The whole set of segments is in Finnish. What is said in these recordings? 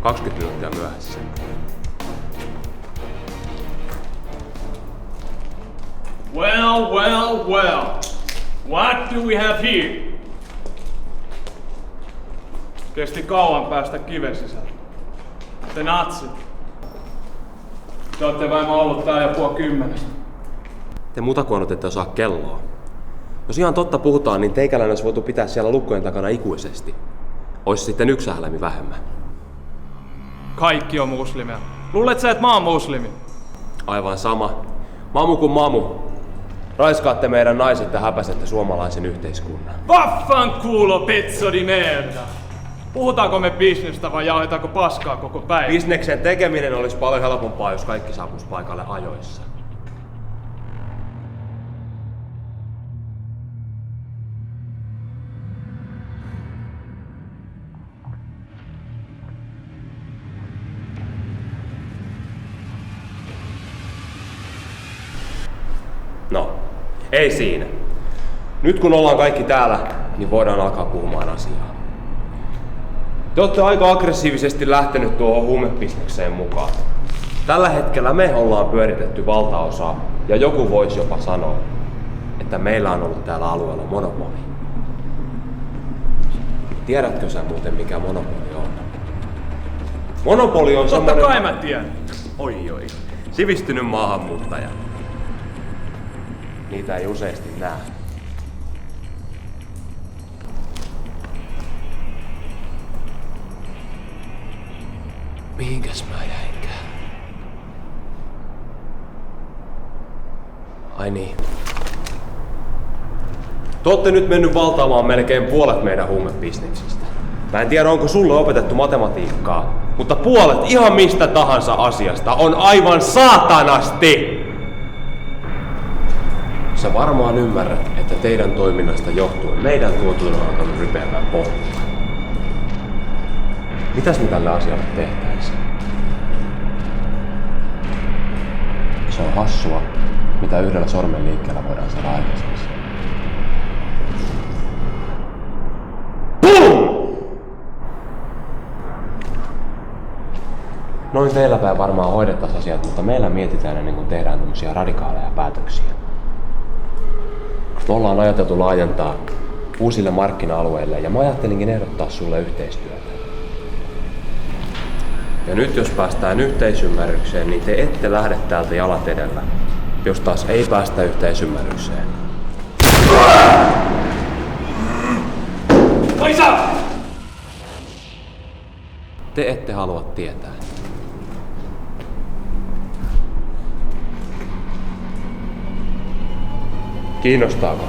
20 minuuttia myöhässä. Well, well, well. What do we have here? Kesti kauan päästä kiven sisälle. Te natsit. Te ootte vaimo ollut täällä jo 9:30. Te mutakuonot ette osaa kelloa. Jos ihan totta puhutaan, niin teikäläinen olisi voitu pitää siellä lukkojen takana ikuisesti. Ois sitten yksi sähläimi vähemmän. Kaikki on muslimeja. Luulet sä, et mä oon muslimi? Aivan sama. Mamu kuin mamu. Raiskaatte meidän naiset ja häpäsette suomalaisen yhteiskunnan. Vaffanculo pezzo di merda! Puhutaanko me bisnestä vai jaetaanko paskaa koko päivä? Bisneksen tekeminen olisi paljon helpompaa, jos kaikki saapuisi paikalle ajoissa. No, ei siinä. Nyt kun ollaan kaikki täällä, niin voidaan alkaa puhumaan asiaa. Te olette aika aggressiivisesti lähtenyt tuohon huumebisnekseen mukaan. Tällä hetkellä me ollaan pyöritetty valtaosaa, ja joku voisi jopa sanoa, että meillä on ollut täällä alueella monopoli. Tiedätkö sä muuten, mikä monopoli on? Monopoli on Totta kai mä tiedän. Oi. Sivistynyt maahanmuuttaja. Niitä ei useasti näe. Mihinkäs mä jäinkään? Ai niin. Te ootte nyt mennyt valtaamaan melkein puolet meidän huumebisneksistä. Mä en tiedä, onko sulle opetettu matematiikkaa, mutta puolet ihan mistä tahansa asiasta on aivan saatanasti! Sä varmaan ymmärrät, että teidän toiminnasta johtuen meidän tuotanto on alkanut rypeämään pohjaa. Mitäs me tälle asialle tehtäisiin? Se on hassua, mitä yhdellä sormen liikkeellä voidaan saada aikaiseksi. Noin teillä päin varmaan hoidettaisiin asiat, mutta meillä mietitään ennen kuin tehdään tämmöisiä radikaaleja päätöksiä. Me ollaan ajateltu laajentaa uusille markkina-alueille ja mä ajattelinkin ehdottaa sulle yhteistyötä. Ja nyt jos päästään yhteisymmärrykseen, niin te ette lähde täältä jalat edellä. Jos taas ei päästä yhteisymmärrykseen. Kaisa! Te ette halua tietää. Kiinnostaako?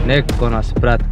Nekkona sprat.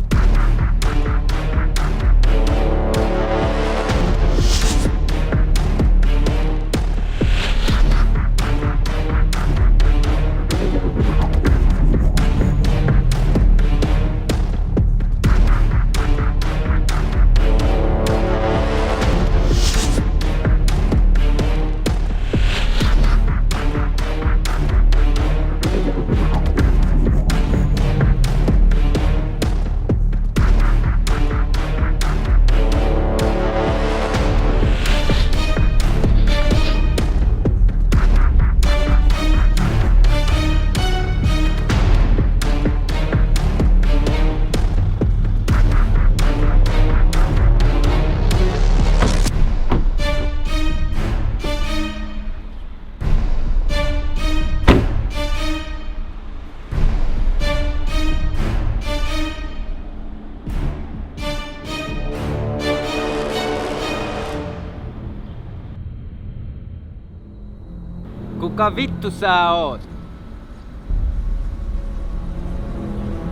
Kuka vittu sä oot?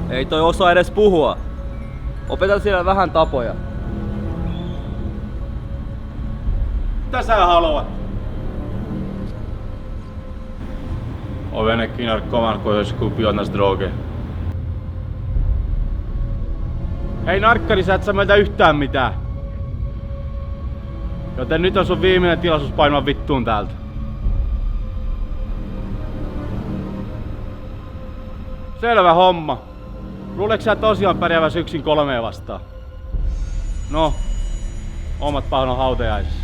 Ei toi osaa edes puhua. Opeta siellä vähän tapoja. Mitä sä haluat? Ove neki narkoman koji je skupio od nas droge. Hei narkkari, sä et saa meiltä yhtään mitään. Joten nyt on sun viimeinen tilaisuus painua vittuun täältä. Selvä homma. Luuleeko sä tosiaan pärjääväs yksin 3 vastaan? No, omat pahoin hautajaisissa.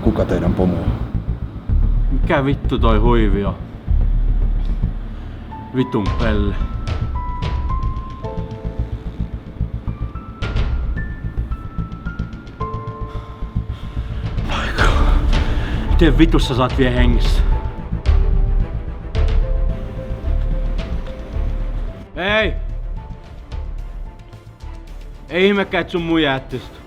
Kuka teidän pomo on? Mikä vittu toi huivi on? Vitun pelle. Miten vitussa sä oot vielä hengissä? Ei! Ei ihmekään, et sun muija jättystä.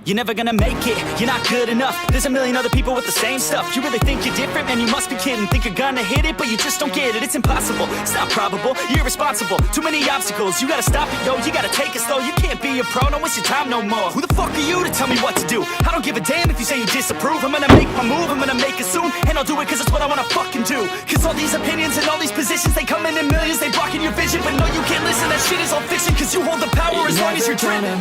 You're never gonna make it, you're not good enough. There's a million other people with the same stuff. You really think you're different? Man, you must be kidding. Think you're gonna hit it, but you just don't get it. It's impossible, it's not probable, you're irresponsible. Too many obstacles, you gotta stop it, yo. You gotta take it slow, you can't be a pro. Don't waste your time no more. Who the fuck are you to tell me what to do? I don't give a damn if you say you disapprove. I'm gonna make my move, I'm gonna make it soon. And I'll do it cause it's what I wanna fucking do. Cause all these opinions and all these positions, they come in millions, they blocking your vision. But no, you can't listen, that shit is all fiction. Cause you hold the power as long as you're driven.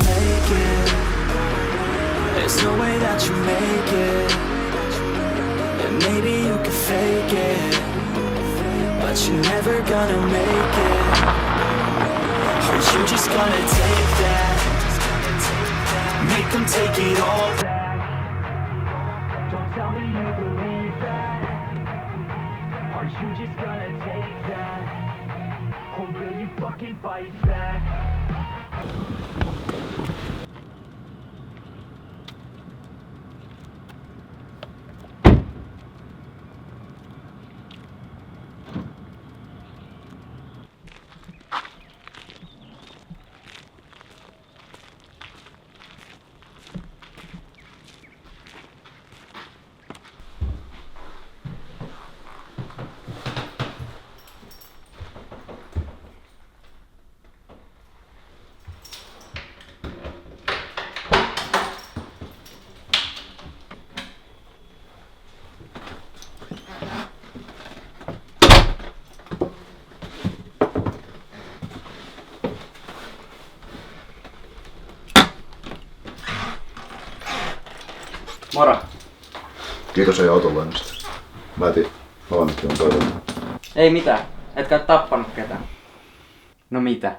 There's no way that you make it. And maybe you can fake it, but you're never gonna make it. Or you just gonna take that, make them take it all back. Don't tell me you believe that. Are you just gonna take that, or will you fucking fight back? Moro. Kiitos ei autolainasta. Mä etin valmistelun toivon. Ei mitään. Etkä oo tappanut ketään. No mitä?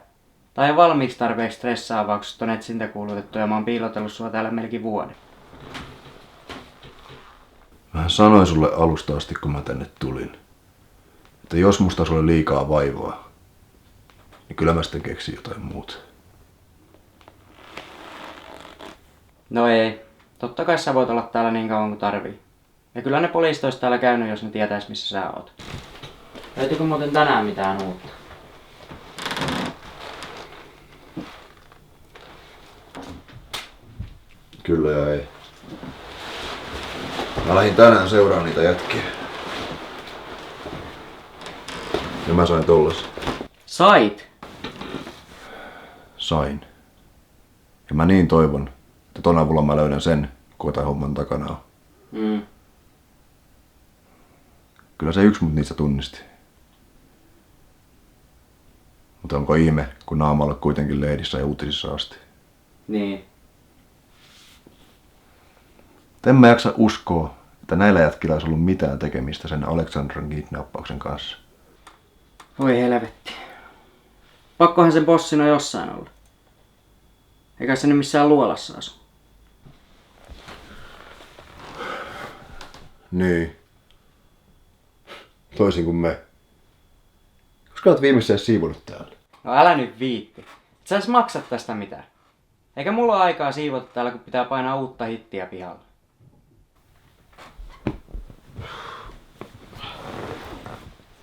Tai on valmiiksi tarpeeksi stressaavaksi ton etsintäkuulutettu ja mä oon piilotellut sua täällä melkein vuoden. Mä sanoin sulle alusta asti kun mä tänne tulin, että jos musta sulle liikaa vaivaa, niin kyllä mä sitten keksin jotain muuta. No ei. Totta kai sä voit olla täällä niin kauan kuin tarvii. Ja kyllä ne poliisit ois täällä käynyt, jos ne tietäis missä sä oot. Löytyykö muuten tänään mitään uutta? Kyllä ja ei. Mä lähdin tänään seuraamaan niitä jätkiä. Ja mä sain tollas. Sait? Sain. Ja mä niin toivon, että ton avulla mä löydän sen, kuka tän homman takana on. Kyllä se yksi mut niistä tunnisti. Mutta onko ihme, kun naama on kuitenkin lehdissä ja uutisissa asti. Niin. En mä jaksa uskoa, että näillä jätkillä olisi ollut mitään tekemistä sen Aleksandran kidnappauksen kanssa. Voi helvetti. Pakkohan sen bossin on jossain olla. Eikä se nyt missään luolassa asu. Niin. Toisin kuin me. Koska olet viimeiseen siivonut täällä? No älä nyt viitti. Et sä edes maksa tästä mitään. Eikä mulla ole aikaa siivota täällä, kun pitää painaa uutta hittiä pihalla.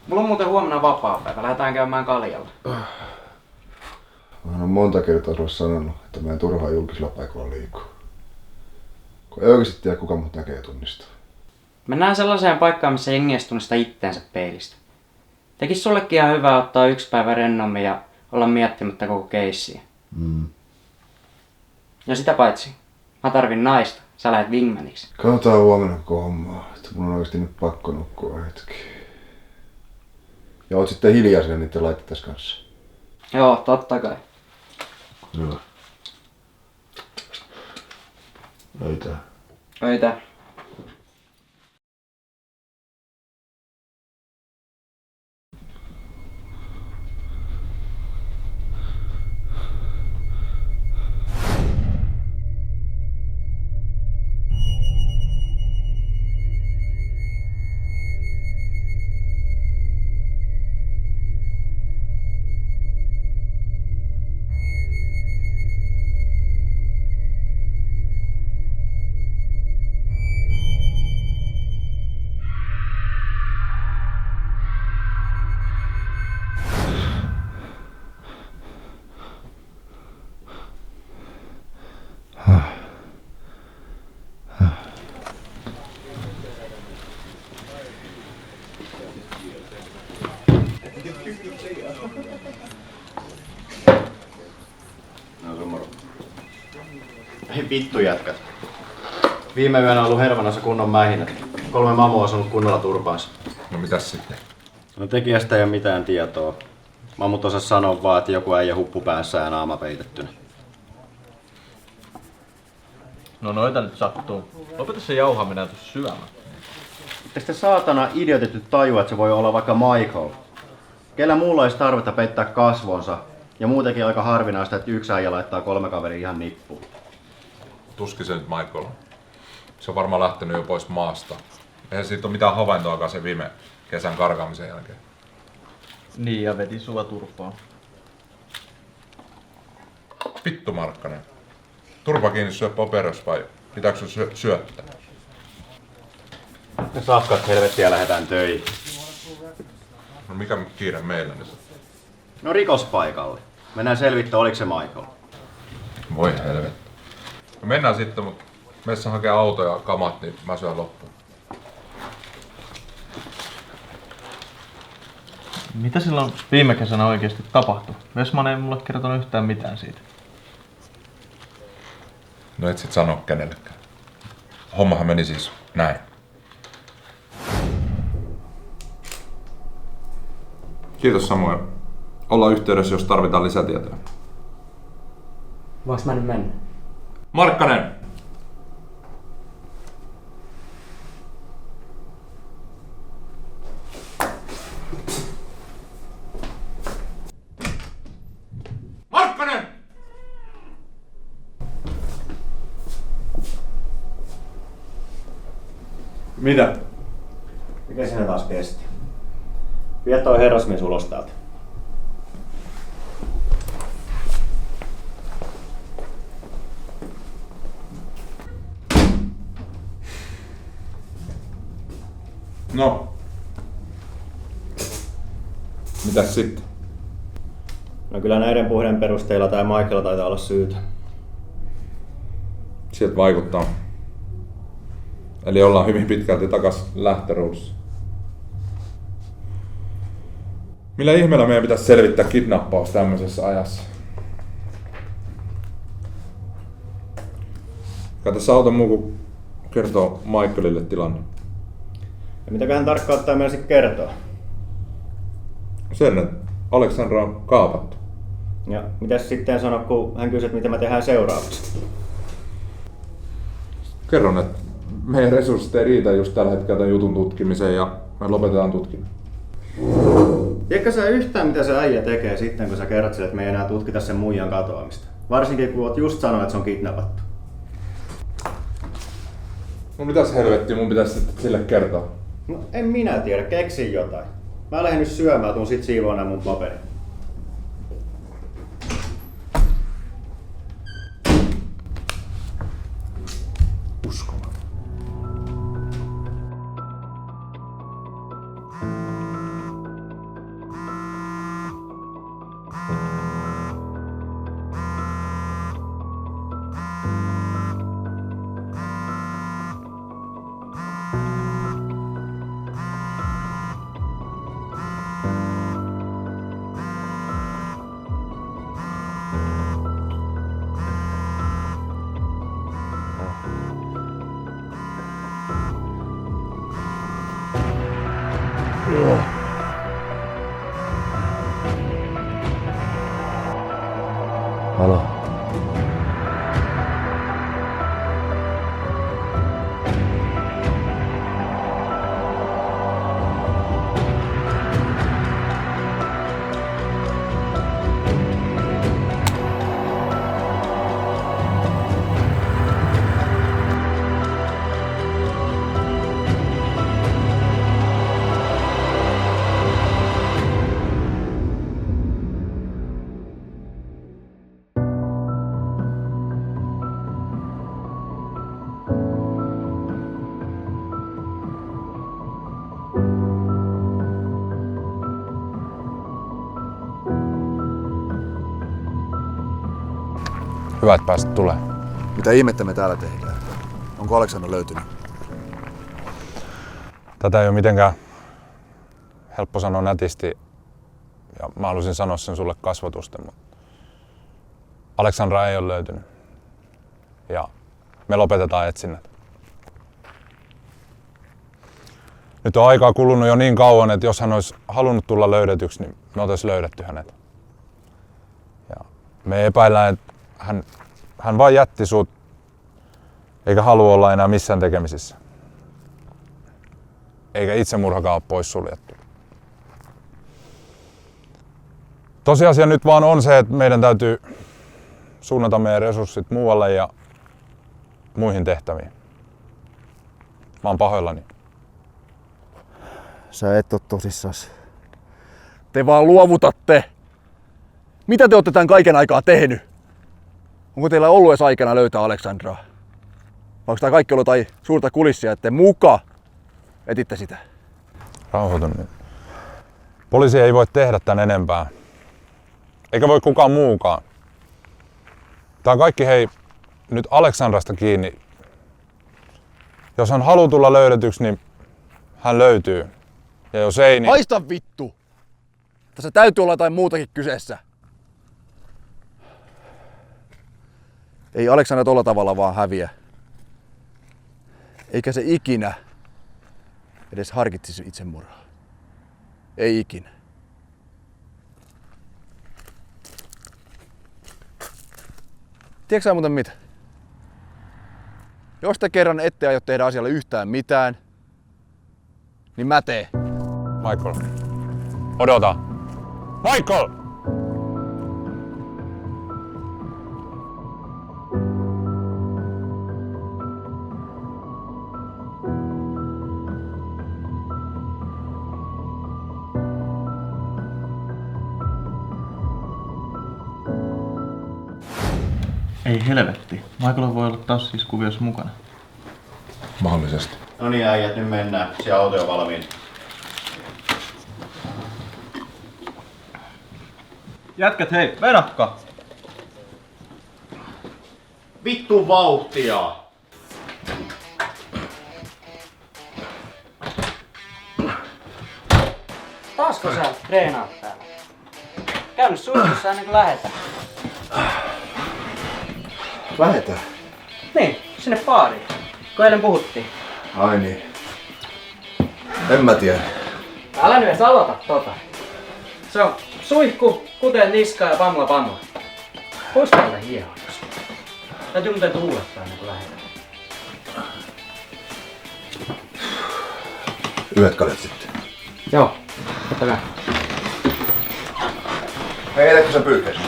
Mulla on muuten huomenna vapaapäivä. Lähdetään käymään kaljalla. Mä oon monta kertaa sulle sanonut, että mä en turhaan julkisilla paikoilla liiku. Kun ei oikeesti tiedä, kuka mut näkee ja tunnistaa. Mennään sellaiseen paikkaan, missä jengi ei tunnista itteensä peilistä. Tekis sullekin ihan hyvä ottaa yksi päivä rennommin ja olla miettimättä koko keissiä. Ja sitä paitsi, mä tarvin naista. Sä lähet wingmaniksi. Katsotaan huomenna koko hommaa, että mun on oikeesti nyt pakko nukkua hetki. Ja oot sitten hiljaa siellä niitten laitteiden kanssa. Joo, totta kai. Hyvä. Löytää. Öitä. Ei vittu jätkät. Viime yönä on ollut Hervannassa kunnon mähinät. 3 mamua on saanut kunnolla turpaansa. No mitäs sitten? No tekijästä ei ole mitään tietoa. Mammut osas sanoa vaan, että joku äijä huppu päässä ja naama peitettynä. No noita nyt sattuu. Lopeta se jauhaminen ja tuossa syömään. Etteikö te saatana idiotit tajua, että se voi olla vaikka Michael? Kellä muulla olisi tarvetta peittää kasvonsa? Ja muutenkin aika harvinaista, että yksi äijä laittaa 3 kaveria ihan nippuun. Tuskin se nyt Michael on. Se on varmaan lähtenyt jo pois maasta. Eihän siitä ole mitään havaintoakaan se viime kesän karkaamisen jälkeen. Niin, ja veti sua turpaan. Vittu Markkanen. Turpa kiinni syö paperos vai pitääkö sun syöttää? Ne safkat helvettiä lähdetään töihin. No mikä kiire meillä nyt? No rikospaikalle. Mennään selvittämään, oliko se Michael. Voi helvetti. No mennään sitten, mutta meissä hakee auto ja kamat, niin mä syön loppuun. Mitä silloin viime kesänä oikeasti tapahtui? Vesman ei mulle kertonut yhtään mitään siitä. No et sit sano kenellekään. Hommahan meni siis näin. Kiitos Samuel. Ollaan yhteydessä, jos tarvitaan lisätietoja. Voinko mä nyt mennä? Markkanen! Markkanen! Mitä? Mikä sinä taas kesti? Vie toi herrasmies ulos täältä. No. Mitäs sitten? No kyllä näiden puheiden perusteella tää Michael taitaa olla syytä. Sieltä vaikuttaa. Eli ollaan hyvin pitkälti takas lähtöruudussa. Millä ihmeellä meidän pitäisi selvittää kidnappaus tämmöisessä ajassa? Kai tässä auton muu kuin kertoo Michaelille tilanne. Ja mitäköhän tarkkaan ottaa meille sitten kertoa? Sen, että Aleksandra on kaapattu. Ja mitäs sitten sano, kun hän kysyi, mitä me tehdään seuraavaksi? Kerron, että meidän resurssit ei riitä just tällä hetkellä tämän jutun tutkimiseen ja me lopetetaan tutkinnan. Tiedätkö sä yhtään, mitä se äijä tekee sitten, kun sä kerrot sille, että me ei enää tutkita sen muijan katoamista? Varsinkin kun oot just sanonut, että se on kidnappattu. No mitäs helvettiä mun pitäisi sitten sille kertoa? No en minä tiedä, keksi jotain. Mä lähden nyt syömään, tuun sit siivoa nää mun paperit. Uskomaton. Halo. Hyvä, että pääsit tulemaan. Mitä ihmettä me täällä tehdään? Onko Aleksandra löytynyt? Tätä ei ole mitenkään helppo sanoa nätisti. Ja mä halusin sanoa sen sulle kasvotusten, mutta Aleksandra ei ole löytynyt. ja me lopetetaan etsinnät. Nyt on aikaa kulunut jo niin kauan, että jos hän olisi halunnut tulla löydetyksi, niin me oltaisiin löydetty hänet. Ja me epäillään, että hän vain jätti sut, eikä halua olla enää missään tekemisissä. Eikä itsemurhakaan ole poissuljettu. Tosiasia nyt vaan on se, että meidän täytyy suunnata meidän resurssit muualle ja muihin tehtäviin. Mä oon pahoillani. Sä et oo tosissas. Te vaan luovutatte! Mitä te ootte tän kaiken aikaa tehnyt? Onko teillä ollut edes aikana löytää Aleksandraa? Vai onko tää kaikki ollut jotain suurta kulissia, että te muka etitte sitä? Rauhoitun nyt. Poliisi ei voi tehdä tän enempää. Eikä voi kukaan muukaan. Tää on kaikki nyt Aleksandrasta kiinni. Jos hän haluaa tulla löydetyksi, niin hän löytyy. Ja jos ei, niin... Haista vittu! Tässä täytyy olla jotain muutakin kyseessä. Ei Aleksandra tolla tavalla vaan häviä. Eikä se ikinä edes harkitsisi itsemurhaa. Ei ikinä. Tiedätkö sä muuten mitä? Jos te kerran ette aio tehdä asialle yhtään mitään, niin mä teen. Michael. Odota. Michael! Ei helvetti. Michael voi olla taas siis kuviossa mukana. Mahdollisesti. No niin äijät, nyt mennään. Siellä auto on valmiina. Jätkät, hei, venakka! Vittu vauhtia! Taasko sä treenaat täällä? Käynyt suihkussa ennen kuin lähetään. Lähetään. Niin, sinne baariin. Kun eilen puhuttiin. Ai niin. En mä tiedä. Älä nyt edes aloita tota. Se on suihku, kuten niska ja pamla pamla. Pois täältä hiehoidosta. Täytyy muuten tuulettaa ennen kuin lähdetään. Yhdet kadet sitten. Joo, totta kai. Heitätkö sä pyyhkäisit?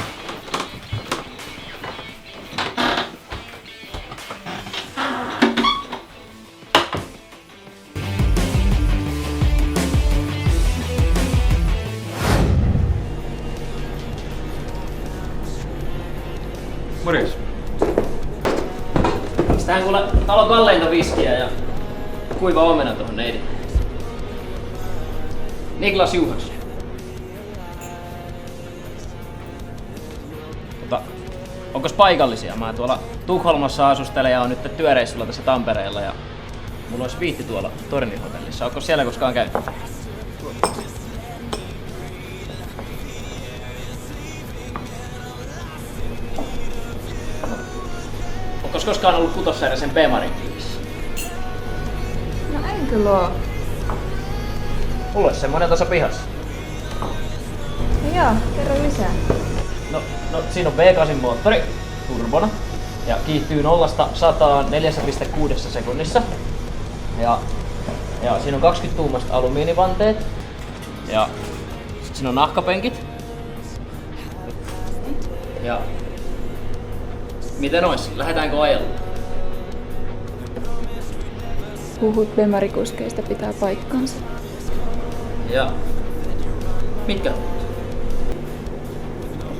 Morjens. Tähän kuule talon kalleinta viskiä ja kuiva omena tuohon neidin. Niklas Juhas. Onkos paikallisia? Mä tuolla Tukholmassa asustelen ja on nyt työreissulla tässä Tampereella ja mulla olisi viitti tuolla Tornihotellissa. Onko siellä koskaan käynyt? Onko koskaan ollut Kutossairesen B-Marin kyydissä? No en kyllä oo. Mulla olisi semmonen tuossa pihassa. No joo, kerro lisää. No siinä on V8 moottori turbona ja kiihtyy 0–100 4,6 sekunnissa. Ja siinä on 20-tuumaiset alumiinivanteet. Ja sit siinä on nahkapenkit. Ja miten ois? Lähdetäänkö ajalla? Huhut Bemarikuskeista pitää paikkansa. Ja mitkä?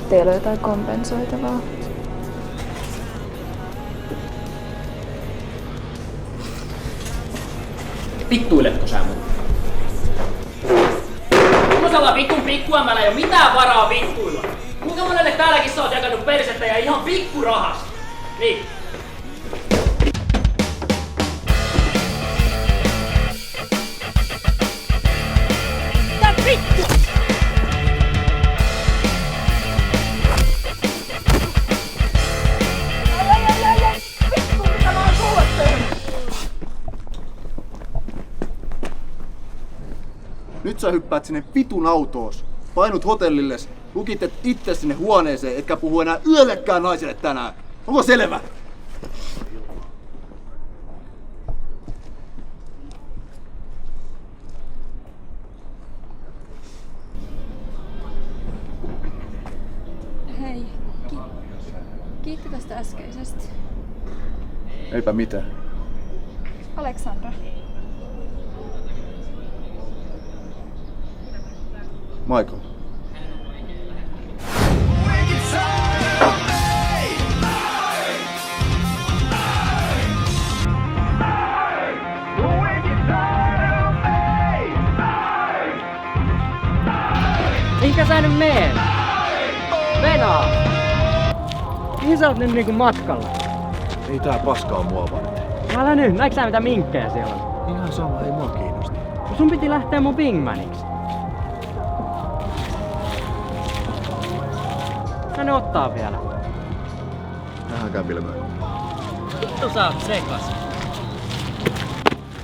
Teillä on jotain kompensoitavaa. Vittuiletko sä mun? Tummosella vittun pikkuämmällä ei oo mitään varaa vittuilla. Kuinka monelle täälläkin sä oot jakanut persettä ja ihan pikkurahasta? Niin. Tää vittu! Nyt sä hyppäät sinne vitun autoos. Painut hotellilles, lukitet itse sinne huoneeseen, etkä puhu enää yöllekään naiselle tänään. Onko selvä? Hei, kiitti tästä äskeisestä. Eipä mitään. Aleksandra. Michael. Mihinkä sä nyt meet? Venaa! Mihin sä oot nyt niinku matkalla? Ei tää paskaa mua varten. Älä nyt, näetkö sä mitä minkkejä siellä on? Ihan sama, ei mua kiinnosta. Sun piti lähteä mun Bingmaniksi. Sä ne ottaa vielä. Tähänkään pilmöön. Vittu sä oot sekas.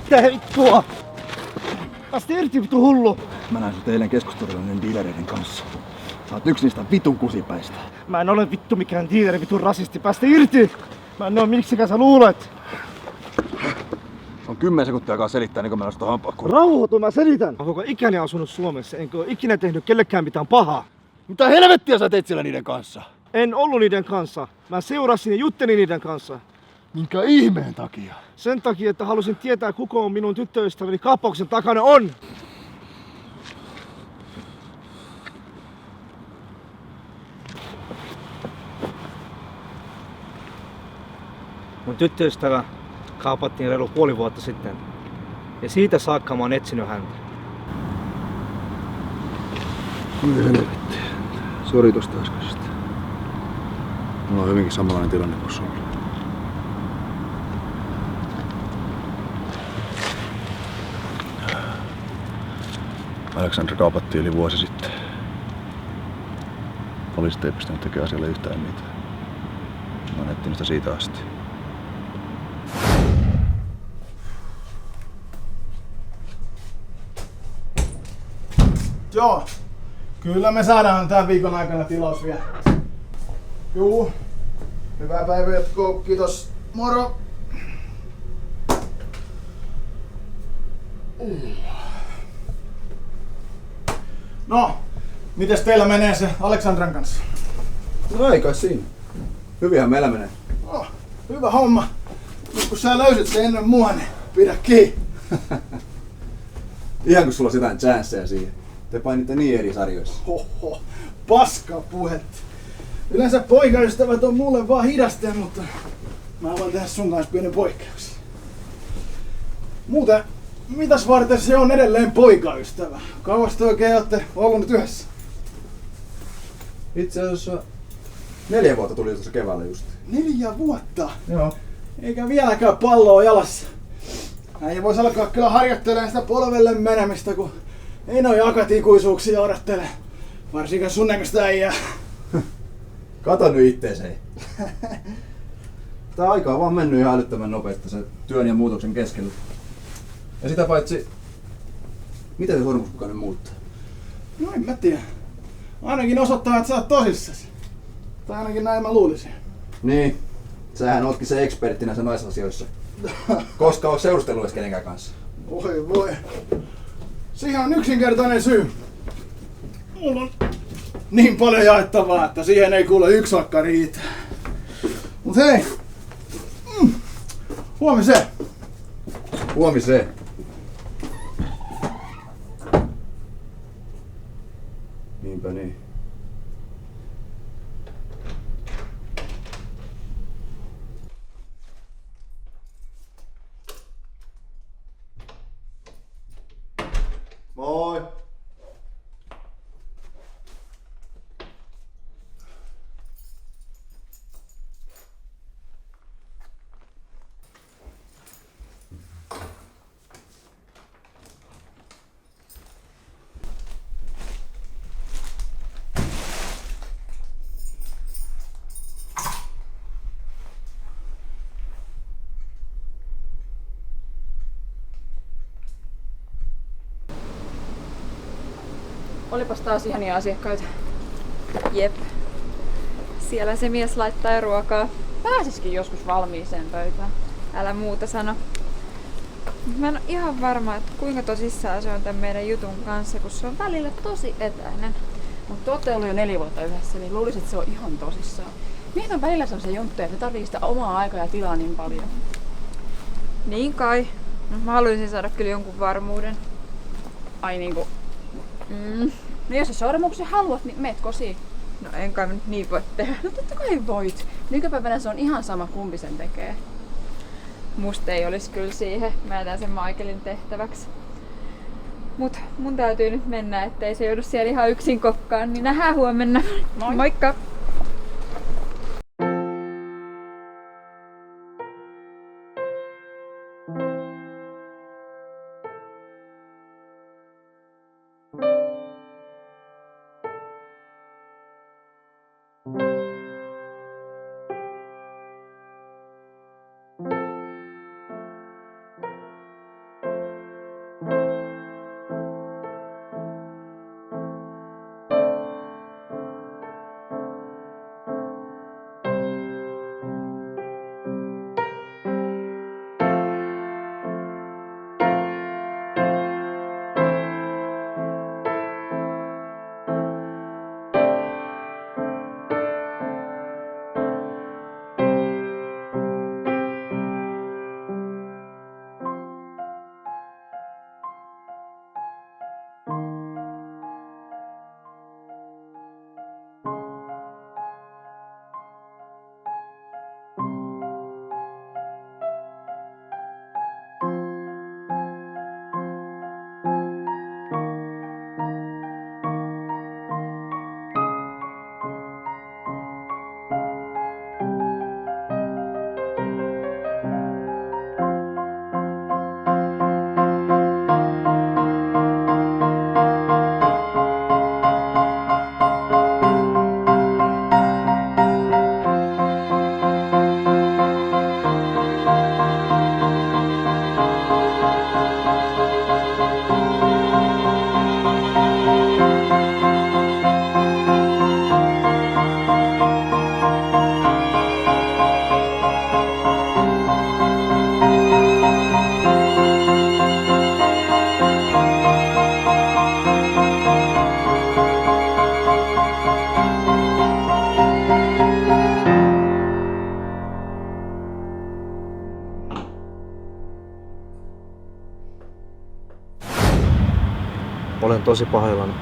Mitä vittua? Päästä irti vittu hullu! Mä näin sut eilen keskustelua niiden dealereiden kanssa. Sä oot yksi niistä vitun kusipäistä. Mä en ole vittu mikään dealeri, vitun rasisti. Päästä irti! Mä en oo miksikä sä luulet. On 10 sekuntia aikaa selittää, niin kuin mä nostan hampaakkuun. Rauhoitu, mä selitän. Mä koko ikäni asunut Suomessa, enkä oo ikinä tehnyt kellekään mitään pahaa. Mitä helvettiä sä teit siellä niiden kanssa? En ollut niiden kanssa. Mä seurasin ja juttelin niiden kanssa. Minkä ihmeen takia? Sen takia, että halusin tietää, kuka on minun tyttöystäväni kaappauksen takana on. Mun tyttöystävä kaapattiin reilu puoli vuotta sitten. Ja siitä saakka mä oon etsinyt häntä. Mitä helvettiä. Sori tosta äskeisestä. Mulla on hyvinkin samanlainen tilanne kuin sulla. Aleksandra kaapattiin yli vuosi sitten. Poliisit ei pystynyt tekemään asialle yhtään mitään. Mä oon etsinyt sitä siitä asti. Joo, kyllä me saadaan tämän viikon aikana tilaus vielä. Juu, hyvää päivänjatkoa, kiitos, moro! No, mites teillä menee se Aleksandran kanssa? No ei kai siinä. Hyvinhän meillä menee. Oh, hyvä homma. Nyt kun sä löysit sen ennen mua, niin pidä kiinni. Ihan kun sulla on jotain chanceja siihen. Te painitte niin eri sarjoissa. Hoho, paska puhetta. Yleensä poikaystävät on mulle vaan hidaste, mutta mä voin tehdä sun kanssa pienen poikkeuksen. Muuten, mitäs varten se on edelleen poikaystävä? Kauas te oikein ootte ollut nyt yhdessä? Itse asiassa 4 vuotta tuli tuossa keväällä just. 4 vuotta? Joo. Eikä vieläkään palloa jalassa. Äijä vois alkaa kyllä harjoittelemaan sitä polvelle menemistä, kun ei noi akat ikuisuuksia odottele. Varsinkin sun näköistä äijää. Kato nyt itteeseen. Tää aika on vaan mennyt ihan älyttömän nopeasti se työn ja muutoksen keskellä. Ja sitä paitsi, miten se sormuskukainen muuttaa? No en mä tiedä. Ainakin osoittaa, että sä oot tosissasi. Tai ainakin näin mä luulisin. Niin, sähän ootkin se eksperttinä se naisasioissa. Koska oot seurustellut edes kenenkään kanssa? Oi voi. Siihen on yksinkertainen syy. Mulla on niin paljon jaettavaa, että siihen ei kuule yksi vaikka riitä. Mut hei! Huomiseen! Huomiseen. Niinpä niin. Moi! Olipas taas ihania asiakkaita. Jep. Siellä se mies laittaa jo ruokaa. Pääsisikin joskus valmiiseen pöytään. Älä muuta sano. Mä en ole ihan varma, että kuinka tosissaan se on tämän meidän jutun kanssa, kun se on välillä tosi etäinen. Mutta te ootte ollut jo 4 vuotta yhdessä, niin luulisin, että se on ihan tosissaan. Miehet on välillä sellaisia juntteja, että ne tarvii sitä omaa aikaa ja tilaa niin paljon. Niin kai. No, mä haluaisin saada kyllä jonkun varmuuden. Ai niinku... No jos sä sormuksen haluat, niin meet kosiin. No en kai nyt niin voi tehdä. No totta kai voit. Nykypäivänä se on ihan sama kumpi sen tekee. Musta ei olisi kyllä siihen. Mä jätän sen Michaelin tehtäväksi. Mut mun täytyy nyt mennä, ettei se joudu siellä ihan yksin kokkaan. Niin nähdään huomenna. Moi. Moikka! Olen tosi pahoillani.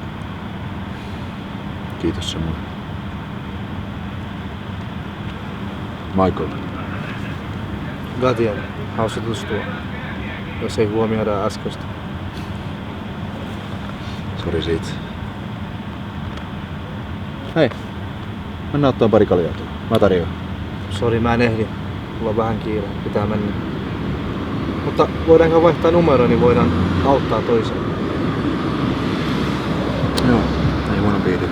Kiitos samoin. Michael. Gatian, hauska tutustua. Jos ei huomioida äskeistä. Sori siitä. Hei, mennään ottaa pari kaljaa tuolla. Mä tarjoan. Sori, mä en ehdi. Mulla on vähän kiire, pitää mennä. Mutta voidaanko vaihtaa numeroa, niin voidaan auttaa toiseen. Joo, ei huono biidi.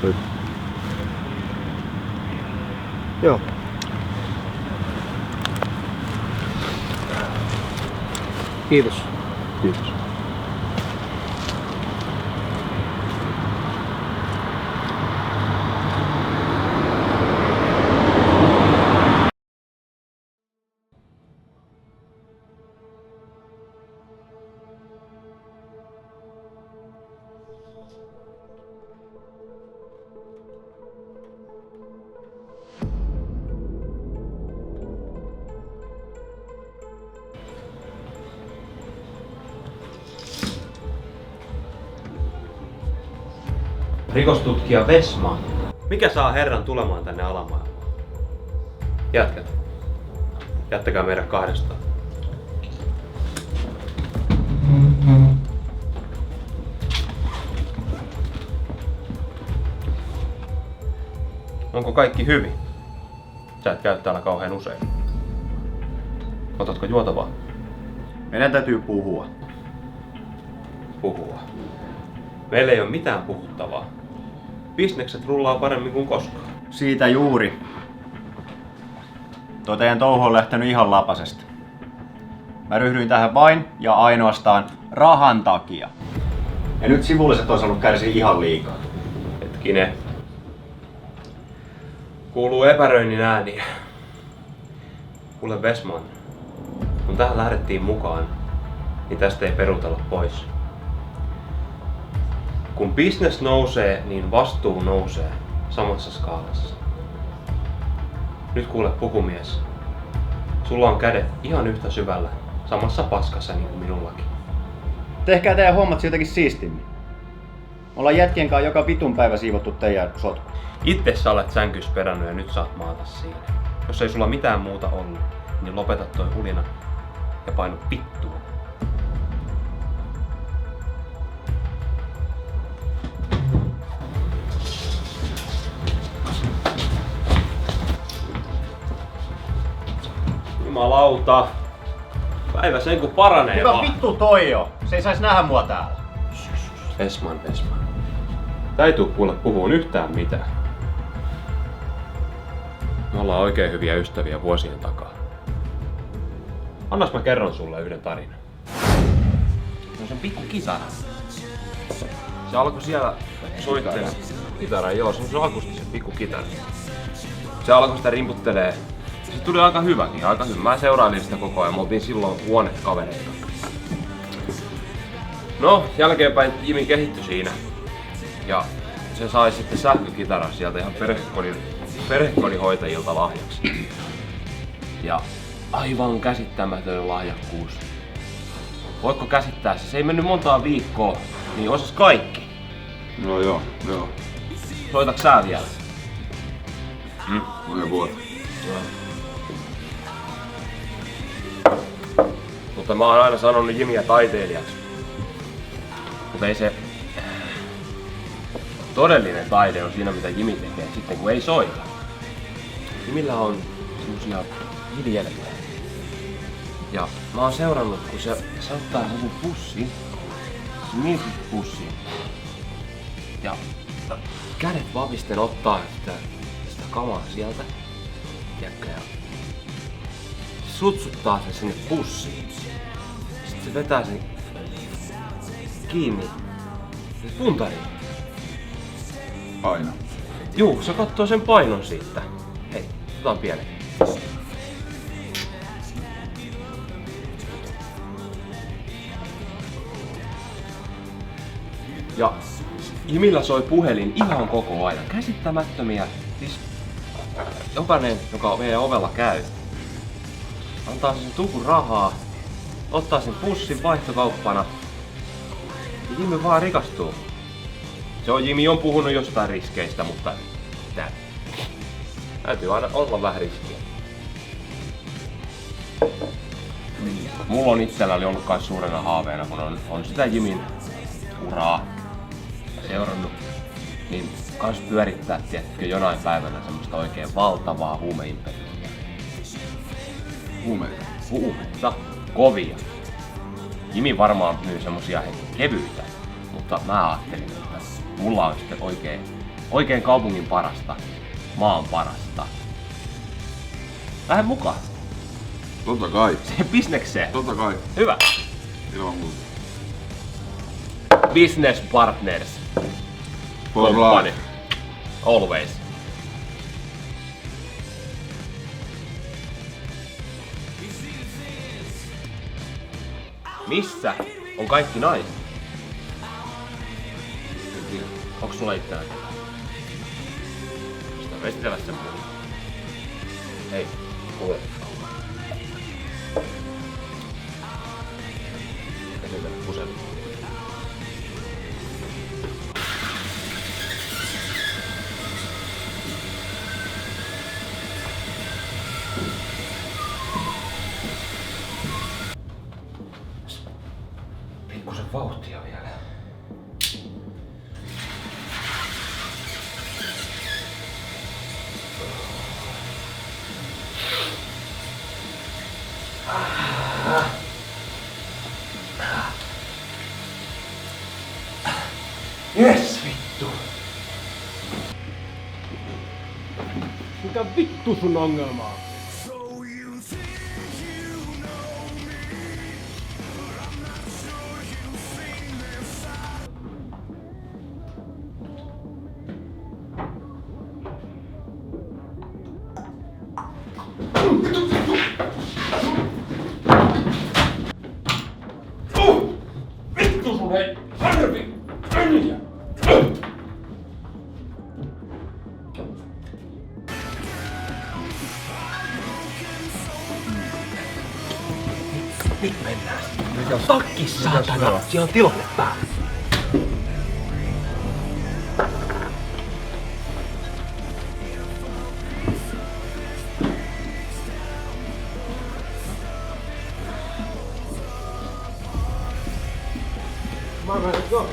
Soit. Joo. Kiitos. Kiitos. Rikostutkija Vesman. Mikä saa herran tulemaan tänne alamaailmaan? Jätkät. Jättäkää meidät kahdestaan. Onko kaikki hyvin? Sä et käy täällä kauhean usein. Otatko juotavaa? Meidän täytyy puhua. Puhua. Meillä ei ole mitään puhuttavaa. Bisnekset rullaa paremmin kuin koskaan. Siitä juuri. Tuo teidän touhu on lähtenyt ihan lapasesta. Mä ryhdyin tähän vain ja ainoastaan rahan takia. Ja nyt sivulliset on saanut kärsiä ihan liikaa. Hetkinen. Kuuluu epäröinnin ääniä. Kuule Westman, kun tähän lähdettiin mukaan, niin tästä ei peruutella pois. Kun business nousee, niin vastuu nousee samassa skaalassa. Nyt kuule pukumies, sulla on kädet ihan yhtä syvällä, samassa paskassa niin kuin minullakin. Tehkää teidän hommat jotenkin siistimmin. Ollaan jätkien kanssa joka vitun päivä siivottu teidän sotku. Itse sä olet sänkys perännyt ja nyt saat maata siinä. Jos ei sulla mitään muuta ollut, niin lopeta toi hulina ja painu vittuun. Jumalauta. Päivä sen kun paranee. Hyvä vaan. vittu toi jo. Se ei sais nähdä mua täällä. Westman. Tää ei tuu kuule puhuun yhtään mitään. Me ollaan oikein hyviä ystäviä vuosien takaa. Annas mä kerron sulle yhden tarinan. Se on sen pikku kitara. Se alkoi siellä soittelemaan. Kitara, joo, se on se akustisen pikku kitara. Se alkoi sitä rimputtelee. Se tuli aika hyväkin, aika hyvä. Mä seurailin sitä koko ajan, me oltiin silloin huonekavereita. No, jälkeenpäin Jimi kehittyi siinä. Ja se sai sitten sähkökitaran sieltä ihan perhekodinhoitajilta lahjaksi. Ja aivan käsittämätön lahjakkuus. Voitko käsittää se? Se ei mennyt montaa viikkoa, niin osas kaikki. No joo. Soitaks sä vielä? Monen vuotta. Mutta mä oon aina sanonut Jimiä taiteilijaksi. Mutta ei se todellinen taide on siinä mitä Jimi tekee sitten kun ei soita. Jimillä on semmosia hiilijelmiä. Ja mä oon seurannut kun se ottaa sen pussin, pussin. Ja kädet vavisten ottaa sitä kamaa sieltä. Tiedätkö, ja sutsuttaa sen sinne pussiin. Sitten se vetää sen kiinni puntariin. Aina. Juu, se katsoo sen painon siitä. Hei, otetaan pieni. Ja Jimillä soi puhelin ihan koko ajan. Käsittämättömiä. Siis jokainen, joka meidän ovella käy, antaa sen tukun rahaa, ottaa sen pussin vaihtokauppana ja Jimi vaan rikastuu. Jimi on puhunut jostain riskeistä, mutta täytyy aina olla vähän riskiä. Mulla on itselläni ollut kai suurena haaveena, kun on sitä Jimin uraa seurannut, niin kans pyörittää, tiedätkö, jonain päivänä semmoista oikein valtavaa huumeimperiumia. Huumeita. Kovia. Jimi varmaan myy semmosia kevyitä, mutta mä ajattelin, että mulla on sitten oikein kaupungin parasta, maan parasta. Lähde mukaan. Totta kai. Se bisnekseen. Totta kai. Hyvä. Ilman muuta. Business partners. For Company. life. Always. Missä on kaikki naiset? Onks sulla itseään? Sitä vestitellä sen mulle. Hei, kuule. Käsitellä puselin. Pikkusen vauhtia vielä. Yes, vittu. Mikä vittu sun ongelma on? Vittu sun hei! Arvi! Änniä! Nyt mennään. Takki saatana! Siellä on tilanne päällä. Let's go.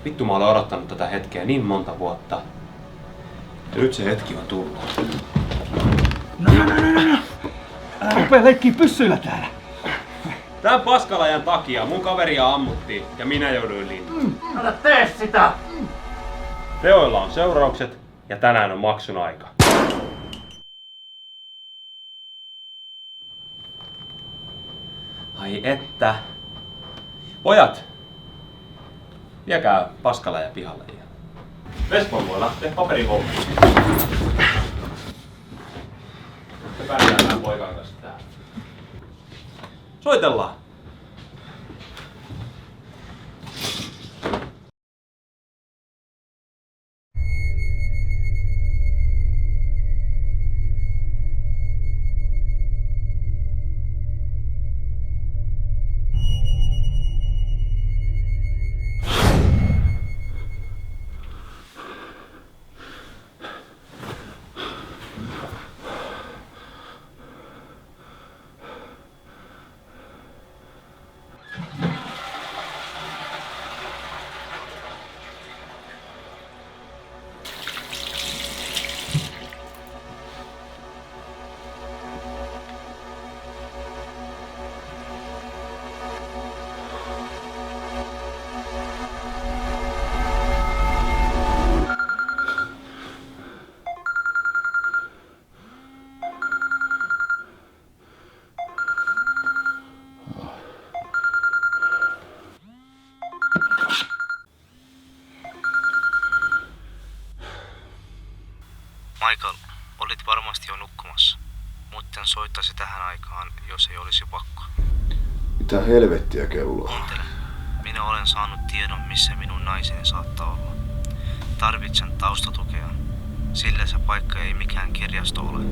Vittu mä olen odottanut tätä hetkeä niin monta vuotta. Ja nyt se hetki on tullut. No. Älä rupee leikkii pyssyillä täällä. Tän paskalajan takia mun kaveria ammuttiin ja minä jouduin lintuun. Älä tee sitä! Teoilla on seuraukset ja tänään on maksun aika. Ai että. Pojat! Viekää paskalaja pihalle. Vespan voi lähteä paperikouluun. Me pärjäämään poikaan kanssa täällä. Soitellaan! Michael, olit varmasti jo nukkumassa, mutta en soittaisi tähän aikaan, jos ei olisi pakko. Mitä helvettiä kello? Kuuntele. Minä olen saanut tiedon, missä minun naiseni saattaa olla. Tarvitsen taustatukea, sillä se paikka ei mikään kirjasto ole.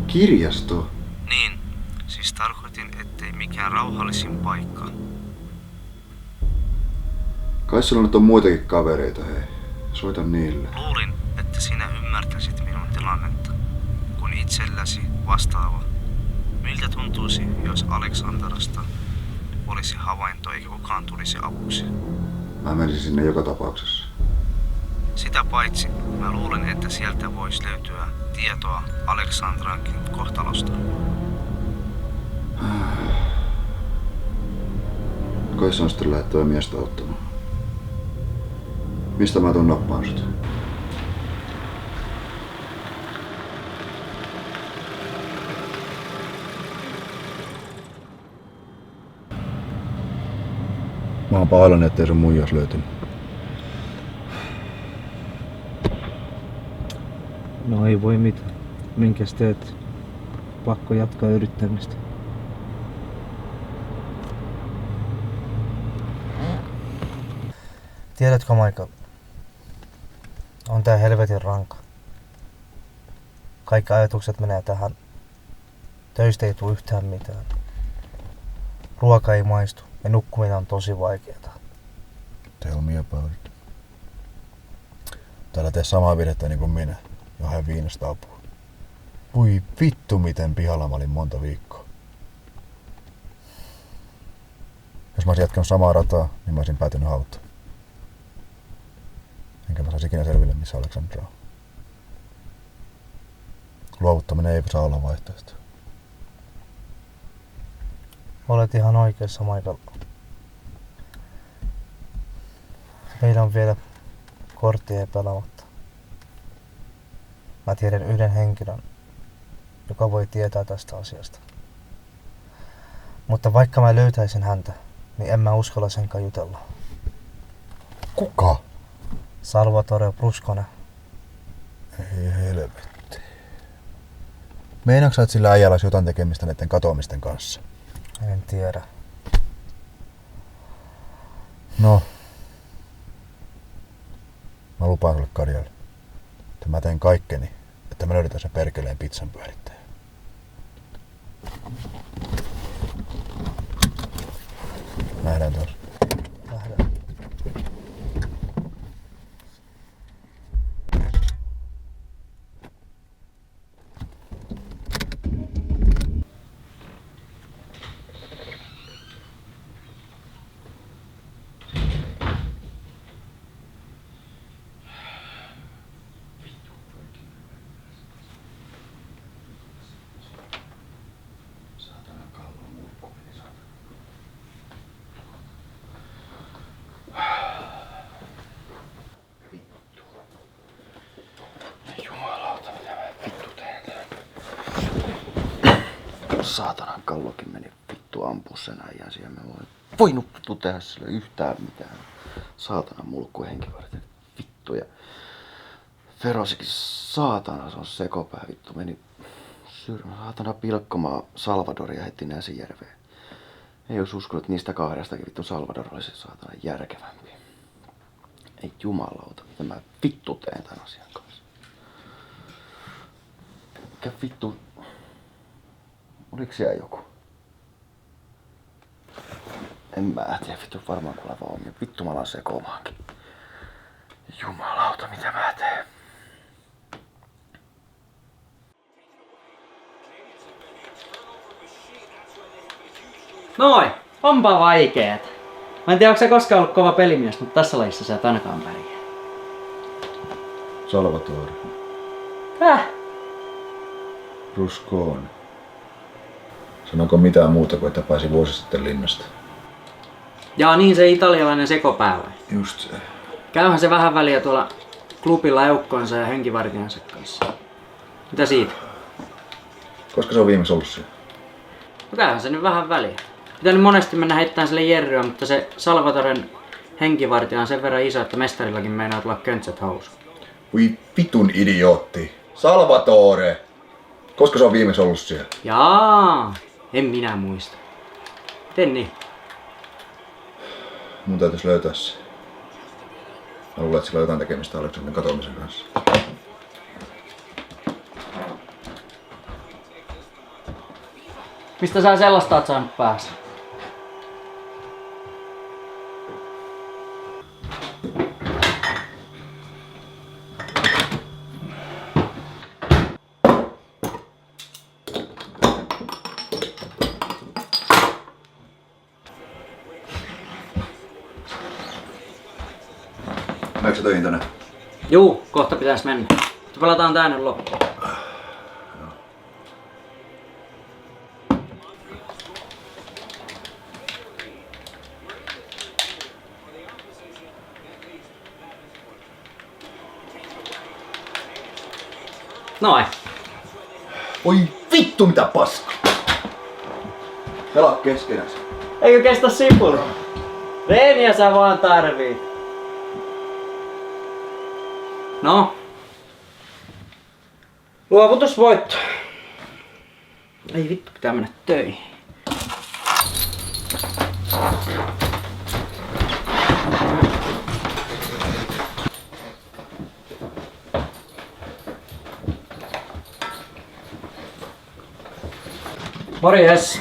Kirjasto? Niin, siis tarkoitin, ettei mikään rauhallisin paikka. Kai sulla nyt on muitakin kavereita, hei. Soita niille. Luulin, että sinä ymmärtäisit minun tilannetta, kun itselläsi vastaava. Miltä tuntuisi, jos Aleksandrasta olisi havainto eikä kukaan tulisi avuksi? Mä menisin sinne joka tapauksessa. Sitä paitsi, mä luulen, että sieltä voisi löytyä tietoa Aleksandrankin kohtalosta. Kai se on sitten lähettävä miestä auttamaan. Mistä mä tuon nappaan sut? Mä oon pahoillani, ettei sun muijas löytynyt. No ei voi mitään. Minkäs teet? Pakko jatkaa yrittämistä. Tiedätkö, Michael? On tää helvetin ranka. Kaikki ajatukset menee tähän. Töistä ei tule yhtään mitään. Ruoka ei maistu ja nukkuminen on tosi vaikeeta. Tell me about it. Täällä tee samaa virhettä niin kuin minä. Ja hae viinasta apua. Voi vittu miten pihalla mä olin monta viikkoa. Jos mä olisin jatkanut samaa rataa, niin mä olisin päätynyt hautaan. Enkä mä saisi ikinä selville, missä Aleksandra on. Luovuttaminen ei saa olla vaihtoehto. Olet ihan oikeassa, Michael. Meillä on vielä korttia pelaamatta. Mä tiedän yhden henkilön, joka voi tietää tästä asiasta. Mutta vaikka mä löytäisin häntä, niin en mä uskalla senkaan jutella. Kuka? Salvatore Bruscone. Ei helvetti. Meinaatko sä, että sillä äijällä olisi jotain tekemistä näiden katoamisten kanssa? En tiedä. No. Mä lupaan sulle, Karjalle, että mä teen kaikkeni, että me löydetään se perkeleen pizzan pyörittäjä. Nähdään taas. Nähdään. Saatanan kallokin meni vittu ampua sen äijän siihen. Mä voinut vittu tehdä sille yhtään mitään. Saatanan mulkku henkivartija. Vittu ja Ferosikin saatana, se on sekopää vittu. Meni saatana pilkkomaan Salvadoria heti Näsijärveen. Ei olisi uskonut, että niistä kahdestakin vittu Salvador olisi saatana järkevämpi. Ei jumalauta, mitä mä vittu teen tämän asian kanssa. Mikä vittu... Oliko siellä joku? En mä tiedä, vittu varmaan kuule vaan omia. Vittu mä alan sekoamaankin. Jumalauta, mitä mä teen? Moi! Onpa vaikeet. Mä en tiedä, onko sä koskaan ollut kova pelimies, mutta tässä lajissa sä et ainakaan pärjää. Salvatore. Bruscone. Sanoiko mitään muuta kuin, että pääsi vuosi sitten linnasta? Jaa, niin se italialainen sekopää vai? Just se. Käyhän se vähän väliä tuolla klubilla eukkonsa ja henkivartijansa kanssa. Mitä siitä? Koska se on viimeksi ollut siellä? No käyhän se nyt vähän väliä. Pitänyt monesti mennä heittämään sille jerryä, mutta se Salvatoren henkivartija on sen verran iso, että mestarillakin meinaa tulla köntsät housuun. Voi vitun idiootti. Salvatore! Koska se on viimeksi ollut siellä? Jaa, en minä muista. Miten niin? Mun täytyisi löytää se. Mä luulen, että sillä on jotain tekemistä Aleksandrin katoamisen kanssa. Mistä sä sellaista oot saanut päässä? Meneekö sä töihin tänne? Juu, kohta pitäis mennä. Pelataan tää nyt loppuun. Noin. Oi vittu mitä paskaa! Pelaa keskenäs. Eikö kestä sipuli? Reeniä sä vaan tarvit. No. Luovutusvoitto. Ei vittu, pitää mennä töihin. Morjes.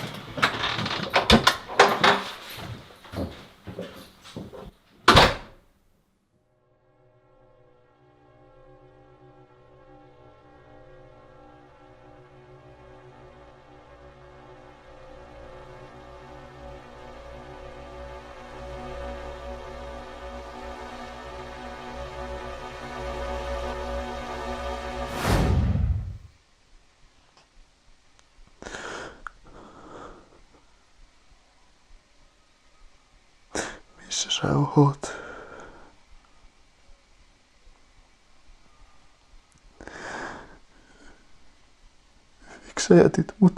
Missä sä oot? Miksi sä jätit mut?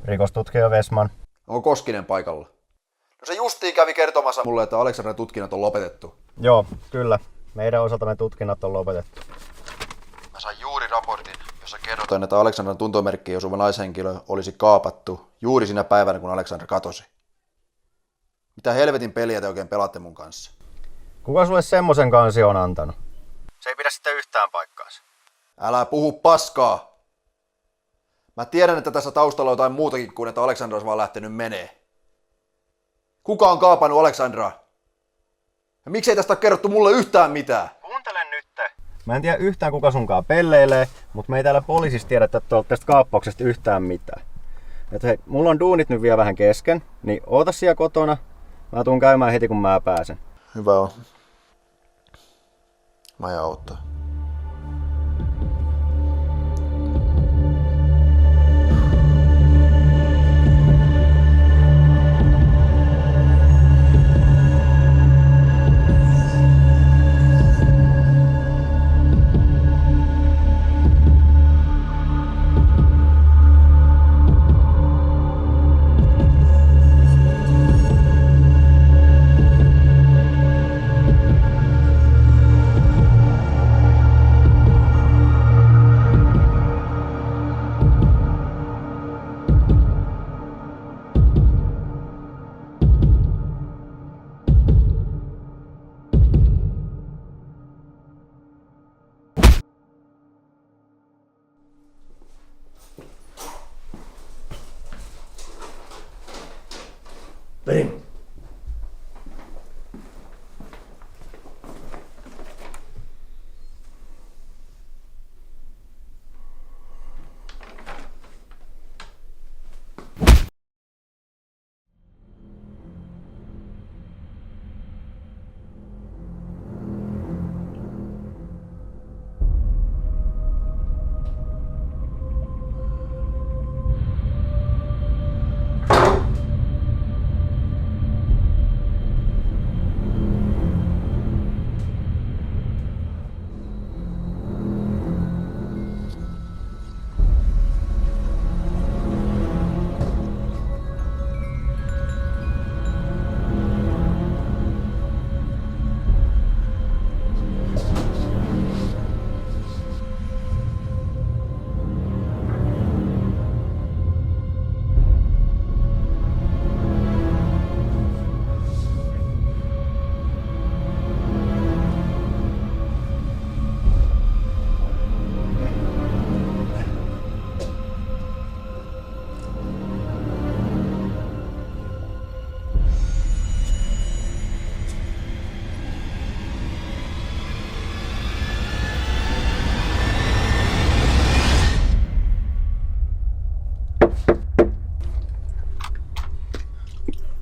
Rikostutkija Westman. Onko Koskinen paikalla? No se justiin kävi kertomassa mulle, että Aleksandran tutkinnat on lopetettu. Joo, kyllä. Meidän osaltamme tutkinnat on lopetettu. Mä sain juuri raportin, jossa kerrotaan, että Aleksandran tuntomerkkiin osuva naishenkilö olisi kaapattu juuri sinä päivänä, kun Aleksandra katosi. Mitä helvetin peliä te oikein pelaatte mun kanssa? Kuka sulle semmosen kansi on antanut? Se ei pidä sitten yhtään paikkaansa. Älä puhu paskaa! Mä tiedän, että tässä taustalla on jotain muutakin kuin, että Aleksandra olisi vaan lähtenyt menee. Kuka on kaapannut Aleksandraa? Ja miksei tästä ole kerrottu mulle yhtään mitään? Kuuntele nytte! Mä en tiedä yhtään kuka sunkaan pelleilee, mutta me ei täällä poliisissa tiedetä tästä kaappauksesta yhtään mitään. Et hei, mulla on duunit nyt vielä vähän kesken, niin oota siellä kotona. Mä tuun käymään heti kun mä pääsen. Hyvä on. Mä jään auttaa. Perin.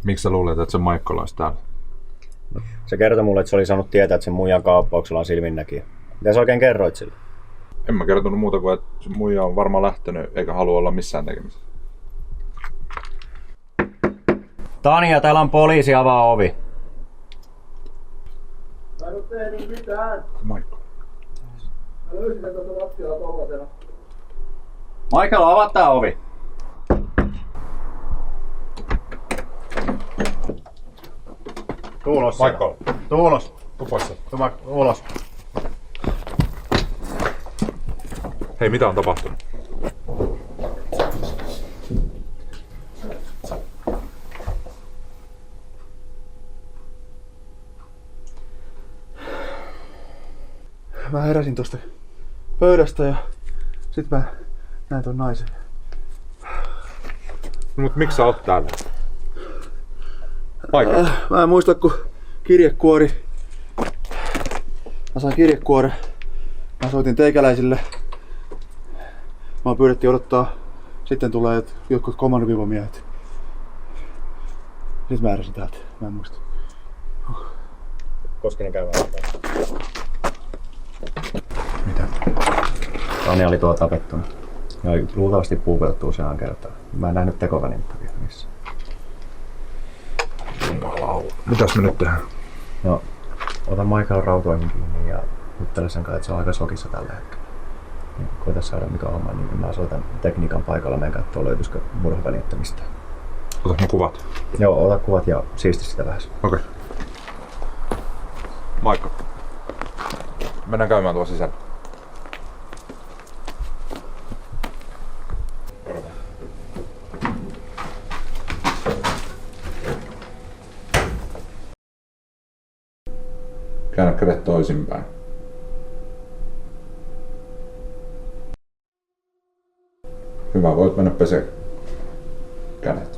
Miksi sä luulet, että se Michael olisi täällä? Se kertoi mulle, että se oli saanut tietää, että sen muijan kaappauksella on silminnäkijä. Mitä sä oikein kerroit sille? En mä kertonut muuta kuin, että se muija on varmaan lähtenyt eikä halua olla missään tekemisessä. Tania, täällä on poliisi, avaa ovi. Mä en oo tehnyt mitään. Michael. Mä löysin sen tuossa lattialla tollasena. Michael, avaa tää ovi. Tuulos. Michael. Tuulos. Tuu pois sieltä. Ulos. Hei, mitä on tapahtunut? Mä heräsin tosta pöydästä ja sit mä näin ton naisen. No, mut miksi sä oot täällä? Michael. Mä en muista, kun kirjekuori. Mä sain kirjekuoren. Mä soitin teikäläisille. Mä pyydettiin odottaa. Sitten tulee jotkut kommandovivomiehet. Sitten mä heräsin täältä. Mä en muista. Koskinen käy vähän. Mitä? Tania oli tuolla tapettuna. Ja oli luultavasti puukotettu useaan kertaan. Mä en nähnyt tekovälinettä vielä missään. Jumalauta. Mitäs me nyt tehdään? No, otan Michael rautoihin kiinni ja juttele sen kanssa, että se on aika sokissa tällä hetkellä. Niin, koita saada mikä homma, niin mä soitan tekniikan paikalla, menen katsoa löytyisikö murhavälinettä mistään. Otatko ne kuvat? Joo, ota kuvat ja siisti sitä vähän. Okei. Michael. Mennään käymään tuossa sisällä. Käännä kädet toisinpäin. Hyvä, voit mennä peseen kädet.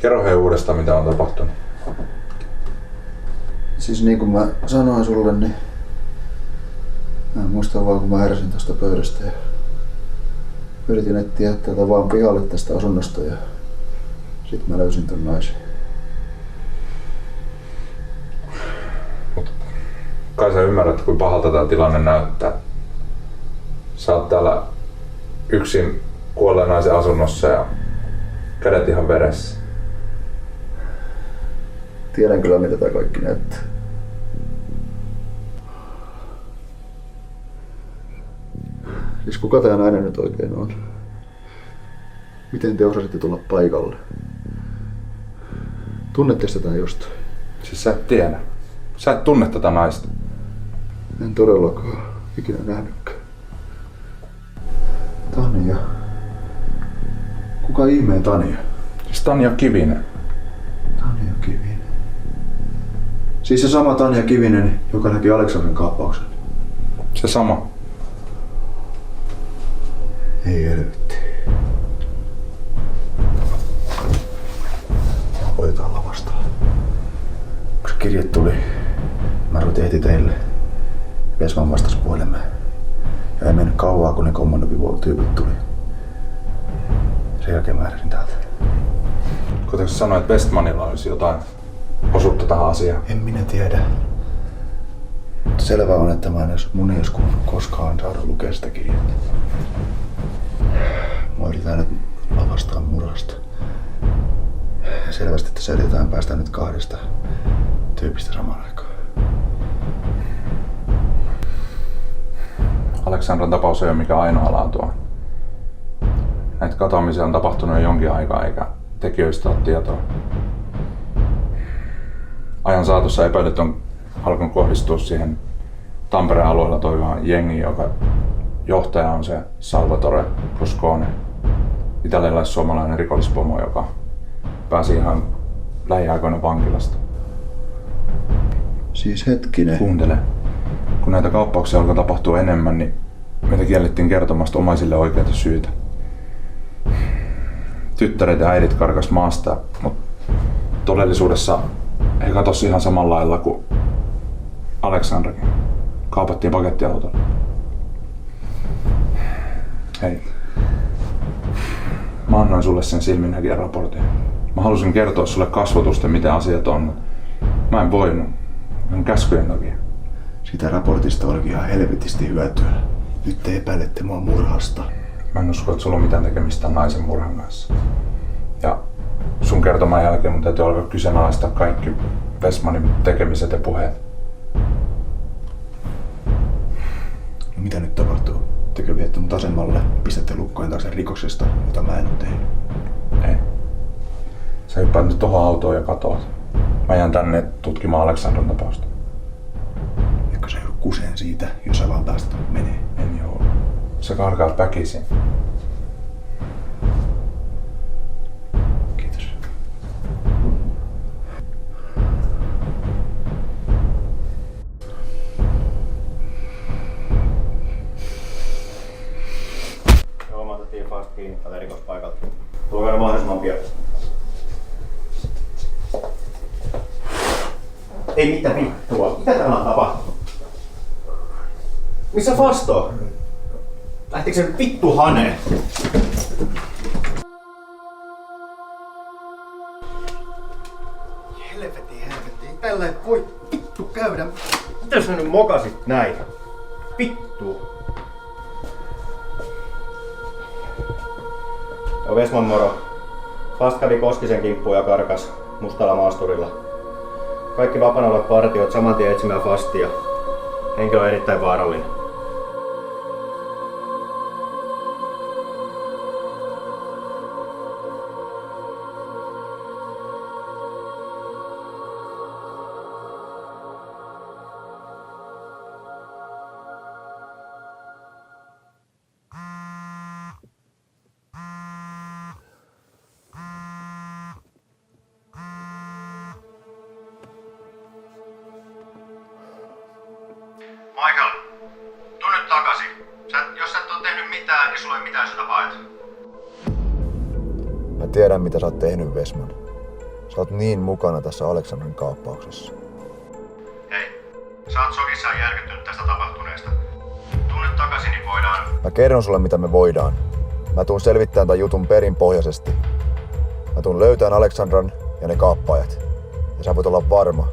Kerro hei uudestaan, mitä on tapahtunut. Siis niin kuin mä sanoin sulle, niin mä muistan vaan kun mä heräsin tästä pöydästä ja yritin etsiä tätä vaan pihalle tästä asunnosta ja sit mä löysin ton naisen. Kai sä ymmärrät, kuinka pahalta tää tilanne näyttää. Sä oot täällä yksin kuolleen naisen asunnossa ja kädet ihan veressä. Tiedän kyllä, mitä tää kaikki näyttää. Siis kuka tää nainen nyt oikein on? Miten te osasitte tulla paikalle? Tunnette sitä jostain? Siis sä et tiedä. Sä et tunne tätä naista. En todellakaan ikinä nähnytkään. Tania. Kuka ihmeen Tania? Siis Tania Kivinen. Tania Kivinen. Siis se sama Tania Kivinen, joka näki Aleksandran kaappauksen. Se sama. Ei helvetti. Otetaan lavasta. Kun se kirje tuli, mä ruvetin heti teille. Vesman vastasi puhelimeen. Ja ei mennyt kauaa, kun ne kommandopivol-tyypit tuli. Sen jälkeen mä lähdin täältä. Kuitenkin sä sanoit, että Westmanilla olisi jotain osuutta tähän asiaan? En minä tiedä. Mutta selvä on, että mun ei olisi kuulunut koskaan saada lukea sitä kirjettä. Mä yritän nyt lavastaa murhasta. Ja selvästi tässä yritetään päästä nyt 2 tyypistä samaan aikaan. Aleksandran tapaus ei ole mikään ainoa laatua. Näitä katoamisia on tapahtunut jo jonkin aikaa, eikä tekijöistä ole tietoa. Ajan saatossa epäilyt on alkanut kohdistua siihen Tampereen alueella toimivaan jengiin, joka johtaja on se Salvatore Ruscone, italialais-suomalainen rikollispomo, joka pääsi ihan lähiaikoina vankilasta. Siis hetkinen. Kuuntele. Kun näitä kauppauksia alkoi tapahtua enemmän, niin meitä kiellettiin kertomasta omaisille oikeita syitä. Tyttäret ja äidit karkas maasta, mutta todellisuudessa he katosi ihan samalla lailla kuin Aleksandrakin. Kaapattiin pakettiautolla. Hei. Mä annoin sulle sen silminnäkijän raportin. Mä halusin kertoa sulle kasvotusten, miten asiat on, mutta mä en voinut. Mun käskyjen takia. Sitä raportista olikin ihan helvetisti hyötyä. Nyt te epäilette mua murhasta. Mä en usko, että sulla on mitään tekemistä naisen murhan kanssa. Ja sun kertoman jälkeen mun täytyy alkaa kyseenalaistaa kaikki Westmanin tekemiset ja puheet. No mitä nyt tapahtuu? Tekö viette mut asemalle, pistätte lukkojen taakse rikoksesta, jota mä en oo tehnyt? Ei. Sä hyppäät nyt tohon autoon ja katoat. Mä jään tänne tutkimaan Aleksandran tapausta. Eikö sä joudu kuseen siitä, jos sä vaan päästät mut menee? En joudu. Sä karkaat väkisin. Kiitos. Joo, mä otettiin fast kiinni täältä rikospaikalta. Tulkaa mahdollisimman pian. Ei mitään vittua. Mitä täällä on tapahtunut? Missä Fasto? Lähtikö se vittu haneen? Helvetti. Tällä ei voi vittu käydä. Mitä sä nyt mokasit näin? Vittu. Joo, Vesman moro. Fast kävi Koskisen kimppuun ja karkas mustalla maasturilla. Kaikki vapaana olevat partiot saman tien etsimään Fastia. Henkilö on erittäin vaarallinen. Michael, tuu nyt takaisin. Jos sä et oo tehnyt mitään, niin sulla ei mitään sitä paeta. Mä tiedän mitä sä oot tehnyt, Westman. Sä oot niin mukana tässä Aleksandrin kaappauksessa. Hei, sä oot sokissaan järkyttynyt tästä tapahtuneesta. Tuu nyt takaisin, niin voidaan... Mä kerron sulle mitä me voidaan. Mä tuun selvittämään tämän jutun perinpohjaisesti. Mä tuun löytämään Aleksandran ja ne kaappaajat. Ja sä voit olla varma,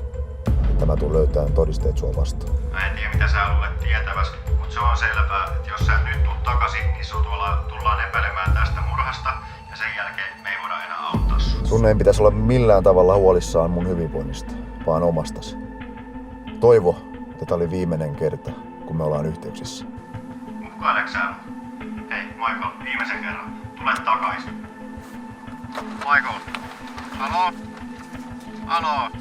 että mä tuun löytämään todisteet sua vastaan. Mä en tiedä mitä sä luulet tietäväs, mutta se on selvää, että jos sä et nyt tuu takaisin, niin sut tullaan epäilemään tästä murhasta ja sen jälkeen me ei voida enää auttaa sua. Sun ei pitäisi olla millään tavalla huolissaan mun hyvinvoinnista, vaan omastasi. Toivo, että tää oli viimeinen kerta, kun me ollaan yhteyksissä. Uhkaileksä? Michael, viimeisen kerran. Tule takaisin. Michael. Halo? Halo?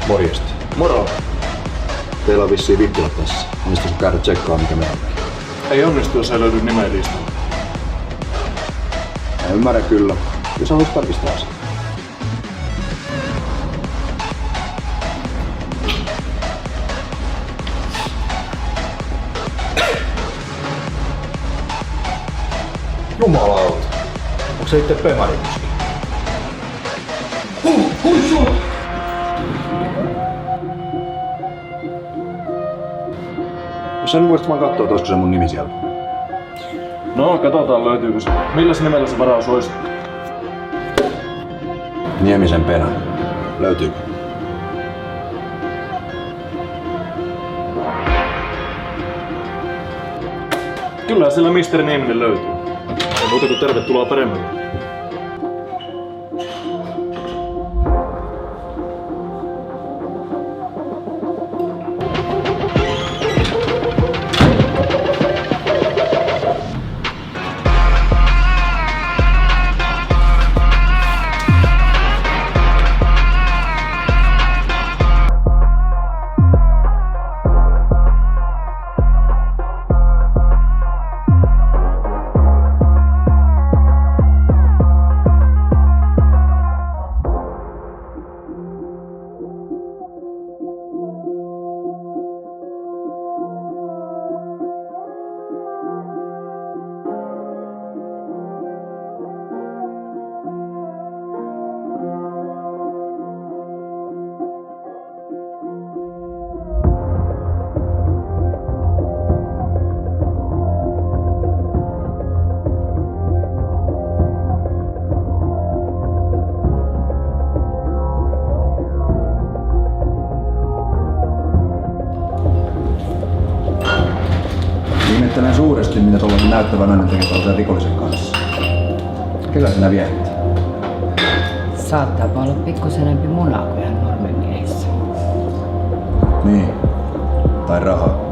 Morjesta. Moro. Teillä on vissiin vippilat tässä. Onnistuisi käydä tsekkaa mikä meillä on. Ei onnistu, jos ei löydy nimeä listalta. Mä ymmärrän kyllä. Jos haluaisit tarkistaa sen. Jumalauta. Onko se itse Pemari-kuski? Jos sä nyt voisit vaan kattoo, että olisiko se mun nimi siellä. No, katsotaan löytyykö se. Milläs nimellä se varaus olisi? Niemisen Pena. Löytyykö? Kyllä siellä Mr. Nieminen löytyy. Ei muuta kuin tervetuloa paremmalle. Ihmettelen suuresti, mitä tuollainen näyttävä nainen tekee tuollaisen rikollisen kanssa. Kyllä sinä vietit? Saattaa olla pikkusen enempi munaa kuin ihan normimiehissä. Niin. Tai rahaa.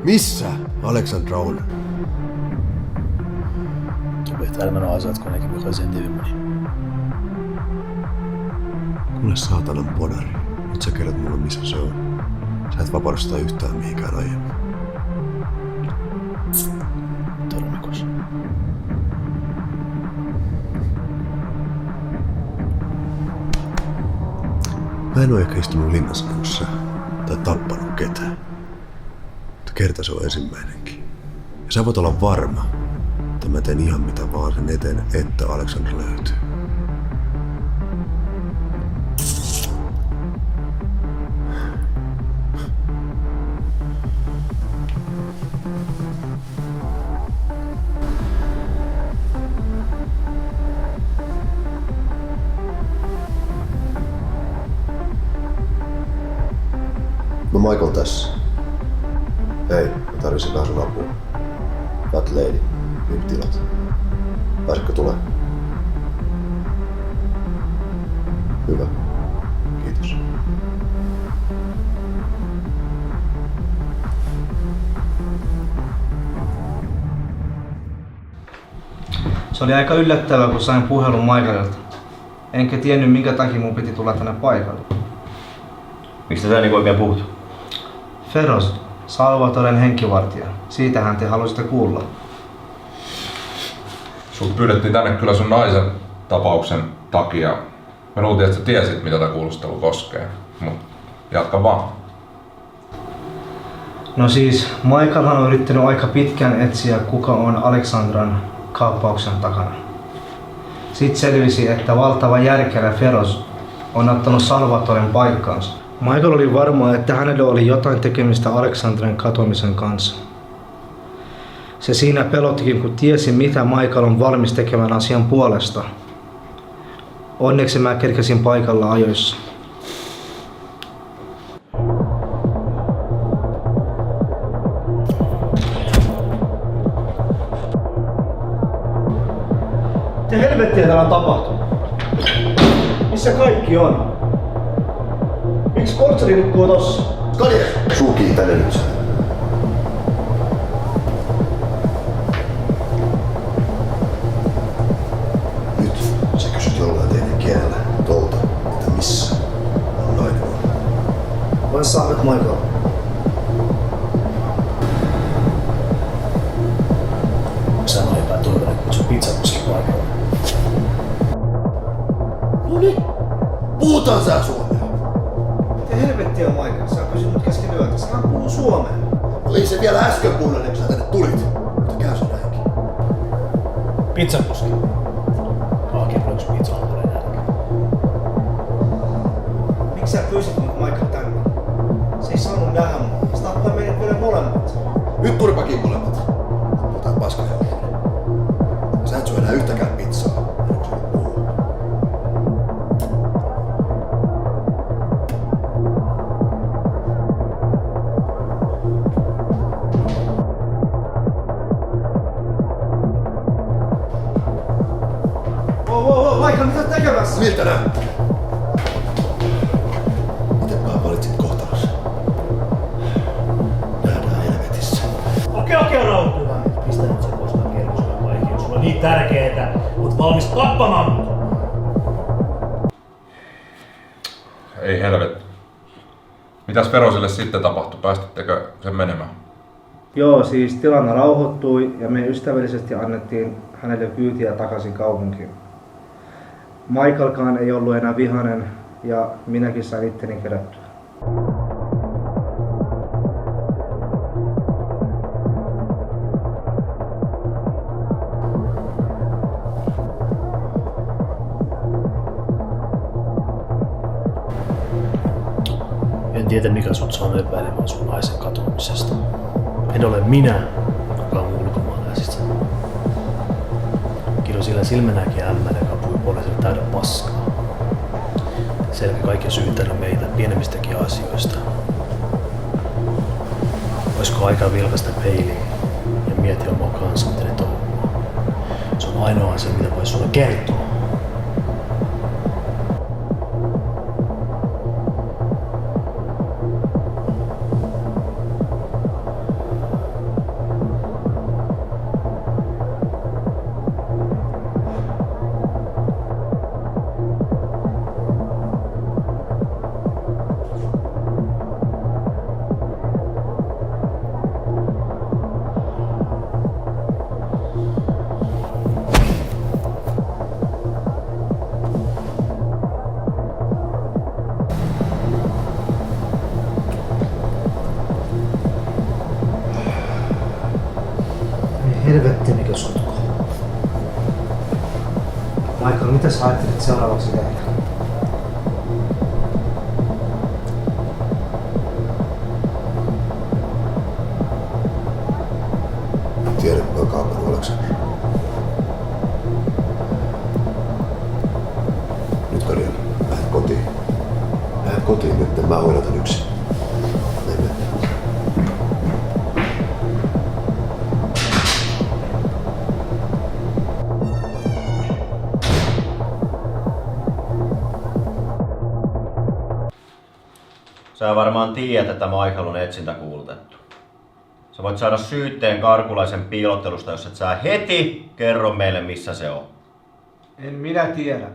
Missä Alexandra on? Du vet elämän asiat, kun eikä mikä sen tiivimoni. Kuule saatanan podari. Nyt sä kerrot mulle missä se on. Sä et vapaudu sitä yhtään mihinkään aiemmin. Tormikos. Mä en oo ehkä istunut linnassa kanssa tai tappanut ketään. Mutta kerta se on ensimmäinenkin. Ja sä voit olla varma, että mä teen ihan mitä vaan sen eteen, että Alexandra löytyy. No Michael tässä. Hei, mä tarvitsin vähän sun apua. Fat lady, VIP-tilat. Pääsetkö tulemaan? Hyvä. Kiitos. Se oli aika yllättävää, kun sain puhelun Michaelilta. Enkä tiennyt, minkä takia mun piti tulla tänne paikalle. Mistä sä oikein puhut? Feroz, Salvatoren henkivartija. Siitähän te halusitte kuulla. Sut pyydettiin tänne kyllä sun naisen tapauksen takia. Mä luultiin, että sä tiesit, mitä tää kuulustelu koskee. Mut jatka vaan. No siis, Michael on yrittänyt aika pitkään etsiä, kuka on Alexandran kaappauksen takana. Sitten selvisi, että valtava järkelä Feroz on ottanut Salvatoren paikkaansa. Michael oli varma, että hänellä oli jotain tekemistä Alexandran katoamisen kanssa. Se siinä pelottikin, kun tiesi, mitä Michael on valmis tekemään asian puolesta. Onneksi mä kerkesin paikalla ajoissa. Mitä helvettiä täällä on tapahtunut? Missä kaikki on? Miksi kortsari nukkuu tossa? Kalje! Suu kiittää nyt. Nyt sä kysyt jollain teidän kielellä tuolta, että missä on nainen on. Vai saavat Michael? Sano epätoivoinen, kun se pizzakuski paikalla. Noniin, puhutaan sä suomea. Mitä helvettiä Michael? Sä kysyt mut kesken yötä. Sä puhuu suomea. Oli se vielä äsken puhunut, kun sä tänne tulit. Mutta käy se näinkin. Pizzakuski. Hakeeko yksi pizza on tulee nälkä. Miksi sä pyysit mut Michael tänne? Se ei saanut nähdä mua. Se tappaa meidät vielä molemmat. Nyt turpakin molemmat. Puhutaan paskoja. Sä et syö enää yhtäkään pizzaa. Michael, mitä oot tekemässä? Miltä näyttää? Mitenpä valitsit kohtalon? Nähdään helvetissä. Okei, rauhoitu. Pistä nyt se pois tämän kerroskaan vaikea. Sulla on niin tärkeetä. Oot valmis tappamaan mut. Ei helvetti. Mitäs Ferozille sitten tapahtui? Päästittekö sen menemään? Joo, siis tilanne rauhoittui ja me ystävällisesti annettiin hänelle kyytiä takaisin kaupunkiin. Michaelkaan ei ollut enää vihainen ja minäkin sain itteni kerättyä. En tiedä mikä sut saa epäilemään sun naisen katoamisesta. En ole minä, joka on ulkomaalaisista. Kirosilla silmänäkin ämmälä kapui poliisille täyden paskaa. Selkä kaikki syytellä meitä pienemmistäkin asioista. Olisiko aika vilkaista peiliin ja miettiä omaa kansanteli touhua? Se on ainoa asia, mitä voisi sulle kertoa. Helvettinikö sotko? Michael, mitä sä ajattelit seuraavaksi tehdä? Tiedät, kuka on kaapannut Aleksandra. Nyt Karjan, lähdet kotiin. Lähdet kotiin nyt, mä hoidan yksin. Mene. Sä varmaan tiedät, että Michael on etsintäkuulutettu. Sä voit saada syytteen Karkulaisen piilottelusta, jos et sä heti kerro meille, missä se on. En minä tiedä,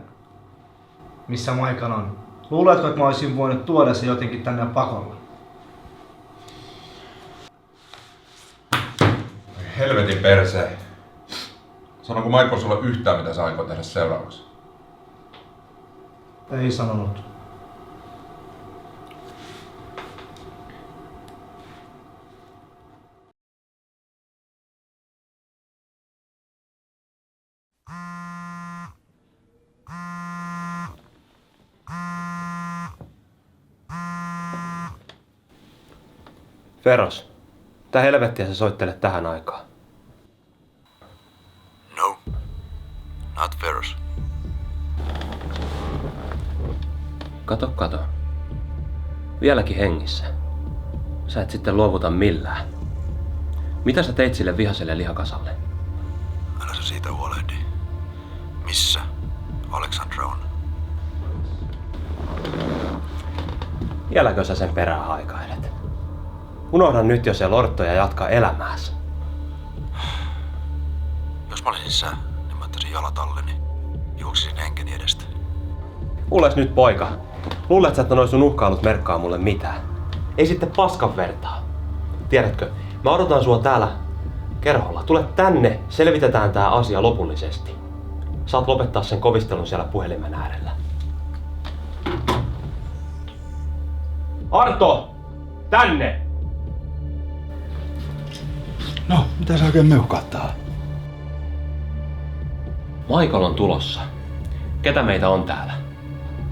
missä Michael on. Luuletko, että mä olisin voinut tuoda se jotenkin tänne pakolla? Helvetin persee. Sanoiko Michael sulle yhtään, mitä sä aikoo tehdä seuraavaksi? Ei sanonut. Feros, mitä helvettiä sä soittelet tähän aikaan? No, not Feros. Kato. Vieläkin hengissä. Sä et sitten luovuta millään. Mitä sä teit sille vihaiselle lihakasalle? Älä sä siitä huolehdi. Missä Aleksandra on? Vieläkö sä sen perään haikailet? Unohda nyt jo se lortto ja jatka elämääsi. Jos mä olisin sä, niin mä ottaisin jalat alleni. Juoksisin henkeni edestä. Kuules nyt poika. Luulet, että sä et noi sun uhkailut merkkaa mulle mitään. Ei sitten paskan vertaa. Tiedätkö, mä odotan sua täällä kerholla. Tule tänne, selvitetään tää asia lopullisesti. Saat lopettaa sen kovistelun siellä puhelimen äärellä. Arto! Tänne! No, mitä sä oikein meuhkaat täällä? Michael on tulossa. Ketä meitä on täällä?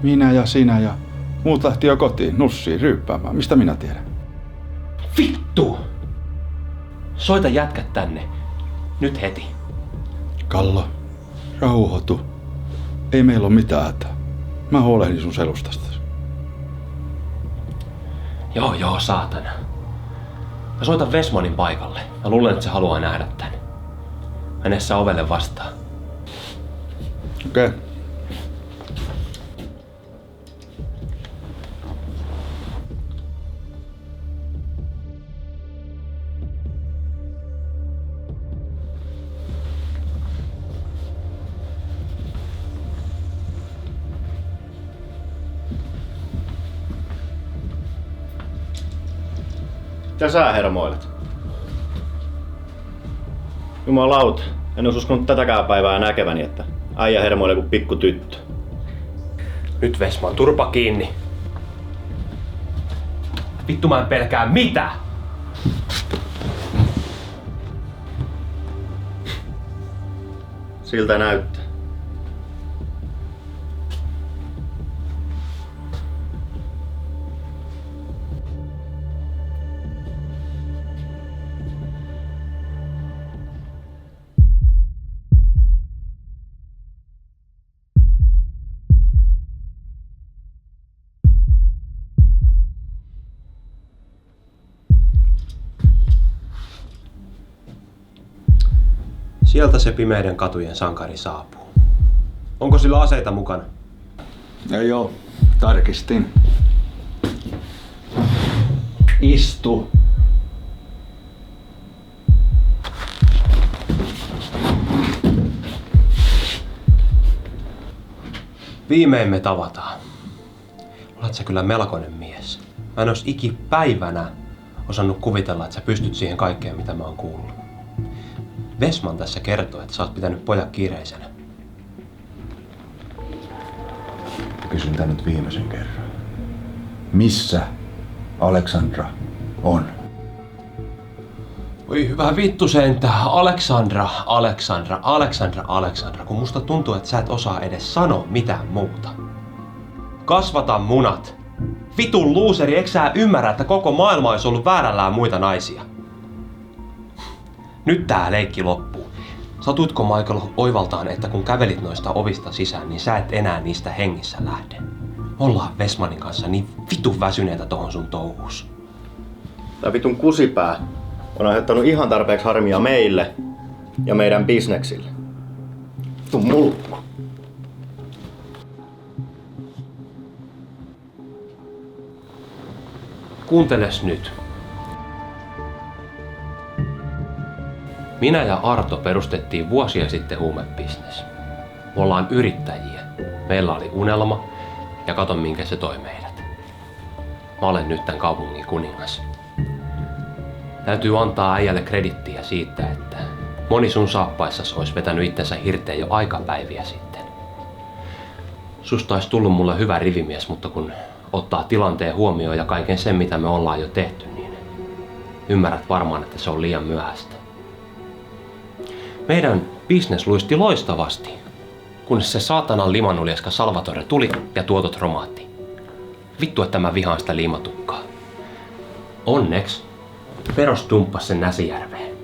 Minä ja sinä ja muut lähti jo kotiin nussiin ryyppäämään. Mistä minä tiedän? Vittu! Soita jätkät tänne. Nyt heti. Kallo, rauhoitu. Ei meillä ole mitään hätää. Mä huolehdin sun selustasta. Joo, saatana. Mä soitan Vesmonin paikalle. Mä luulen, että se haluaa nähdä tän. Mene sä ovelle vastaan. Okei. Mitä sä hermoilet? Jumalauta, en olisi uskonut tätäkään päivää näkeväni, että äijä hermoilee kuin pikku tyttö. Nyt Vesman, turpa kiinni. Vittu mä en pelkää mitä? Siltä näyttää. Sieltä se pimeiden katujen sankari saapuu. Onko sillä aseita mukana? Ei oo. Tarkistin. Istu. Viimein me tavataan. Olet sä kyllä melkoinen mies. Mä en ois ikipäivänä osannut kuvitella, että sä pystyt siihen kaikkeen, mitä mä oon kuullut. Vesman tässä kertoo, että sä oot pitänyt pojat kiireisenä. Kysyn tän nyt viimeisen kerran. Missä Aleksandra on? Voi hyvä vittu sentään. Aleksandra. Kun musta tuntuu, että sä et osaa edes sanoa mitään muuta. Kasvata munat. Vitun luuseri, eikö sä ymmärrä, että koko maailma olisi ollut väärällään muita naisia? Nyt tää leikki loppuu. Satutko Michael oivaltaan, että kun kävelit noista ovista sisään, niin sä et enää niistä hengissä lähde? Ollaan Westmanin kanssa niin vitun väsyneitä tohon sun touhuus. Tää vitun kusipää on aiheuttanut ihan tarpeeksi harmia meille ja meidän bisneksille. Vitun mulkku. Kuunteles nyt. Minä ja Arto perustettiin vuosia sitten huumebisnes. Me ollaan yrittäjiä. Meillä oli unelma ja kato minkä se toi meidät. Mä olen nyt tän kaupungin kuningas. Täytyy antaa äijälle kredittiä siitä, että moni sun saappaissas olisi vetänyt itsensä hirteen jo aikapäiviä sitten. Susta olisi tullut mulle hyvä rivimies, mutta kun ottaa tilanteen huomioon ja kaiken sen mitä me ollaan jo tehty, niin ymmärrät varmaan, että se on liian myöhäistä. Meidän bisnes luisti loistavasti, kunnes se saatanan limanuljeska Salvatore tuli ja tuotot romahti. Vittu, että mä vihaan sitä liimatukkaa. Onneks Feros dumppasi sen Näsijärveen.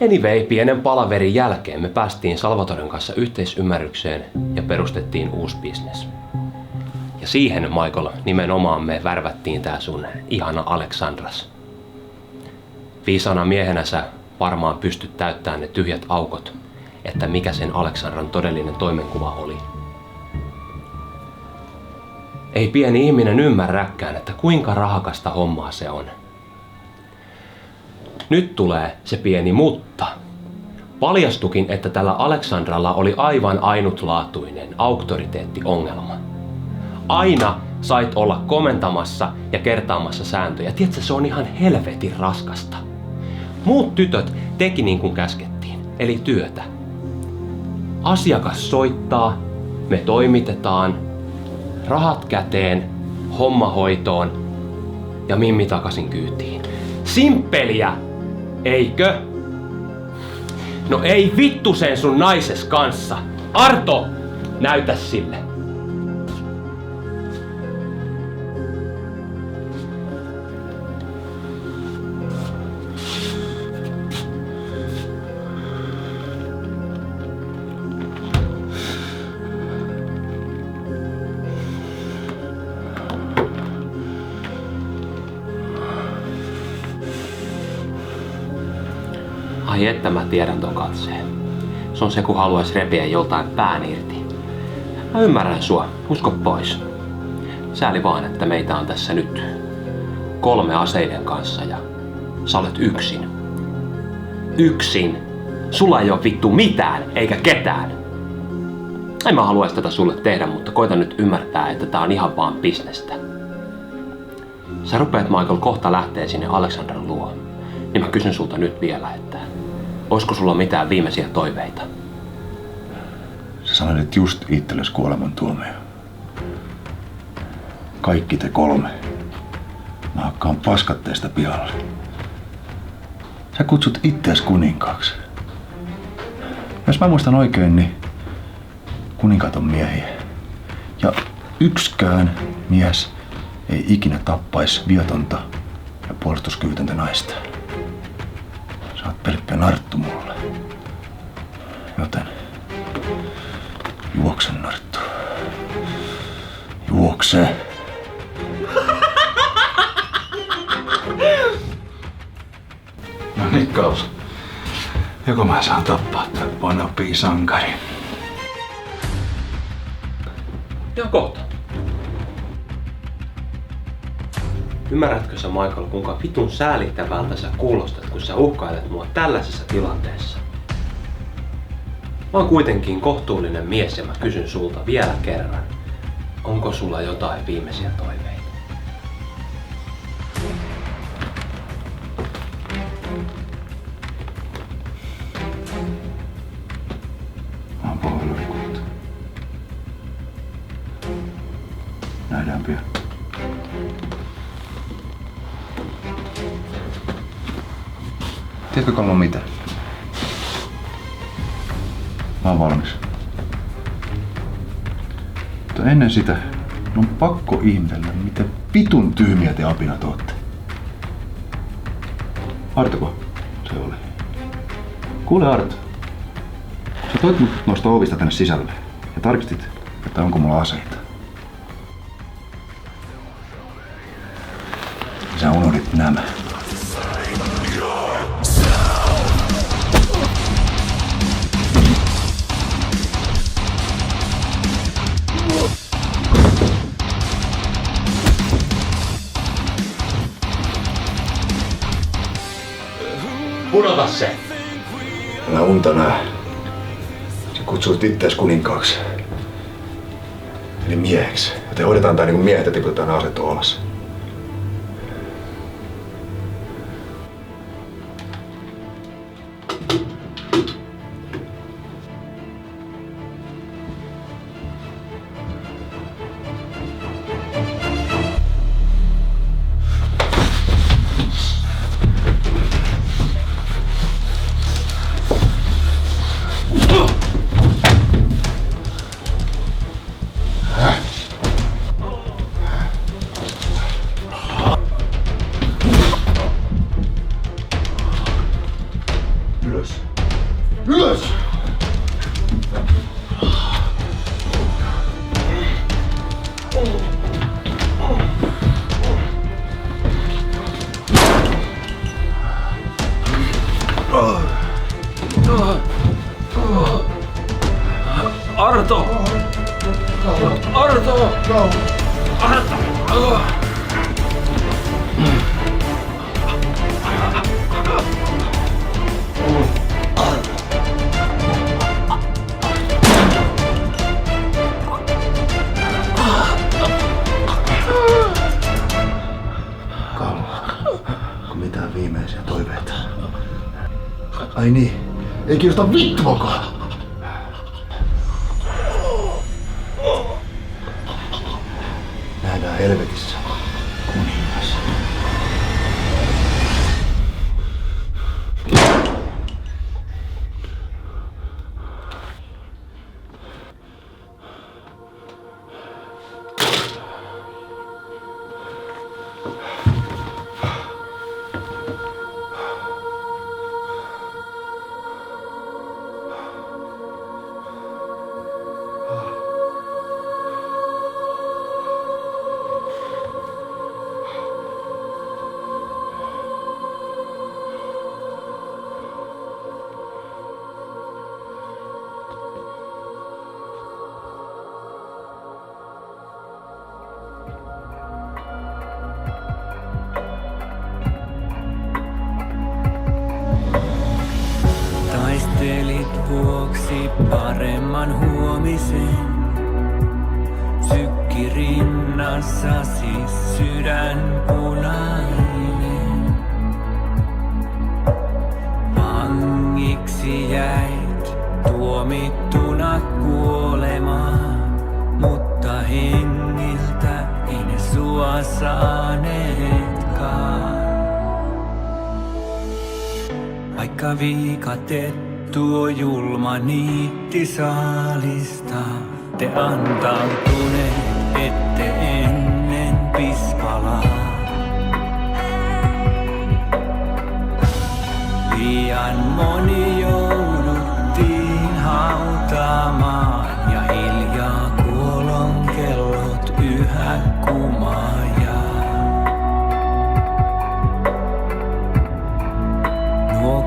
Anyway, pienen palaverin jälkeen me päästiin Salvatoren kanssa yhteisymmärrykseen ja perustettiin uusi bisnes. Ja siihen, Michael, nimenomaan me värvättiin tää sun ihana Aleksandras. Viisana miehenä sä varmaan pystyt täyttämään ne tyhjät aukot, että mikä sen Aleksandran todellinen toimenkuva oli. Ei pieni ihminen ymmärräkään, että kuinka rahakasta hommaa se on. Nyt tulee se pieni mutta. Paljastukin, että tällä Aleksandralla oli aivan ainutlaatuinen auktoriteettiongelma. Aina sait olla komentamassa ja kertaamassa sääntöjä. Tiedätkö, se on ihan helvetin raskasta. Muut tytöt teki niin kuin käskettiin, eli työtä. Asiakas soittaa, me toimitetaan, rahat käteen, homma hoitoon ja Mimmi takaisin kyytiin. Simppeliä, eikö? No ei vittu sen sun naises kanssa. Arto, näytä sille. Ai että mä tiedän ton katseen. Se on se kun haluais repiä joltain pään irti. Mä ymmärrän sua, usko pois. Sääli vaan, että meitä on tässä nyt 3 aseiden kanssa ja sä olet yksin. Yksin! Sulla ei oo vittu mitään, eikä ketään. En mä haluais tätä sulle tehdä, mutta koita nyt ymmärtää, että tää on ihan vaan bisnestä. Sä rupeat Michael kohta lähtee sinne Aleksandran luo. Niin mä kysyn sulta nyt vielä, että olisiko sulla mitään viimeisiä toiveita? Sä sanoit just itsellesi kuolemantuomio. Kaikki te 3. Mä hakkaan paskat teistä pihalle. Sä kutsut ittees kuninkaaksi. Jos mä muistan oikein, niin kuninkaat on miehiä. Ja yksikään mies ei ikinä tappais viatonta ja puolustuskyvytöntä naista. Sä oot pelkkä narttu mulle. Joten juokse, narttu. Juokse. No Nikkaus. Joko mä saan tappaa tää Bonopi sankari? Ja kohta. Ymmärrätkö sä, Michael, kuinka vitun säälittävältä sä kuulostat, kun sä uhkailet mua tällaisessa tilanteessa? Mä oon kuitenkin kohtuullinen mies ja mä kysyn sulta vielä kerran. Onko sulla jotain viimeisiä toiveita? Mä oon pahoillani, kulta. Nähdään pian. Tiedätkö Kallo mitä? Mä oon valmis. Mutta ennen sitä on pakko ihmetellä, miten vitun tyhmiä te apinat ootte. Artoko se oli? Kuule Arto, sä toit mut noista ovista tänne sisälle ja tarkistit, että onko mulla aseita. Sä unohdit nämä. Pudota se! Älä unta näe. Sä kutsuit ittees kuninkaaksi. Eli mieheksi. Joten hoidetaan tää niinku miehet ja tiputetaan aseet alas. Ylös! Ylös! Arto! Arto! Arto! Onko mitään viimeisiä toiveita? Ai niin, ei kiinnosta vittuakaan! Nähdään helvetissä, kuningas. Taistelit vuoksi paremman huomisen. Sykki rinnassasi sydän punainen. Vangiksi jäit tuomittuna kuolemaan, mutta hengiltä ei ne sua saaneetkaan. Vaikka viikatettu julma niitti saalista, te antautuneet ette ennen Pispalaa. Liian moni jouduttiin hautaamaan ja hiljaa kuolon kellot yhä kumajaa. Nuo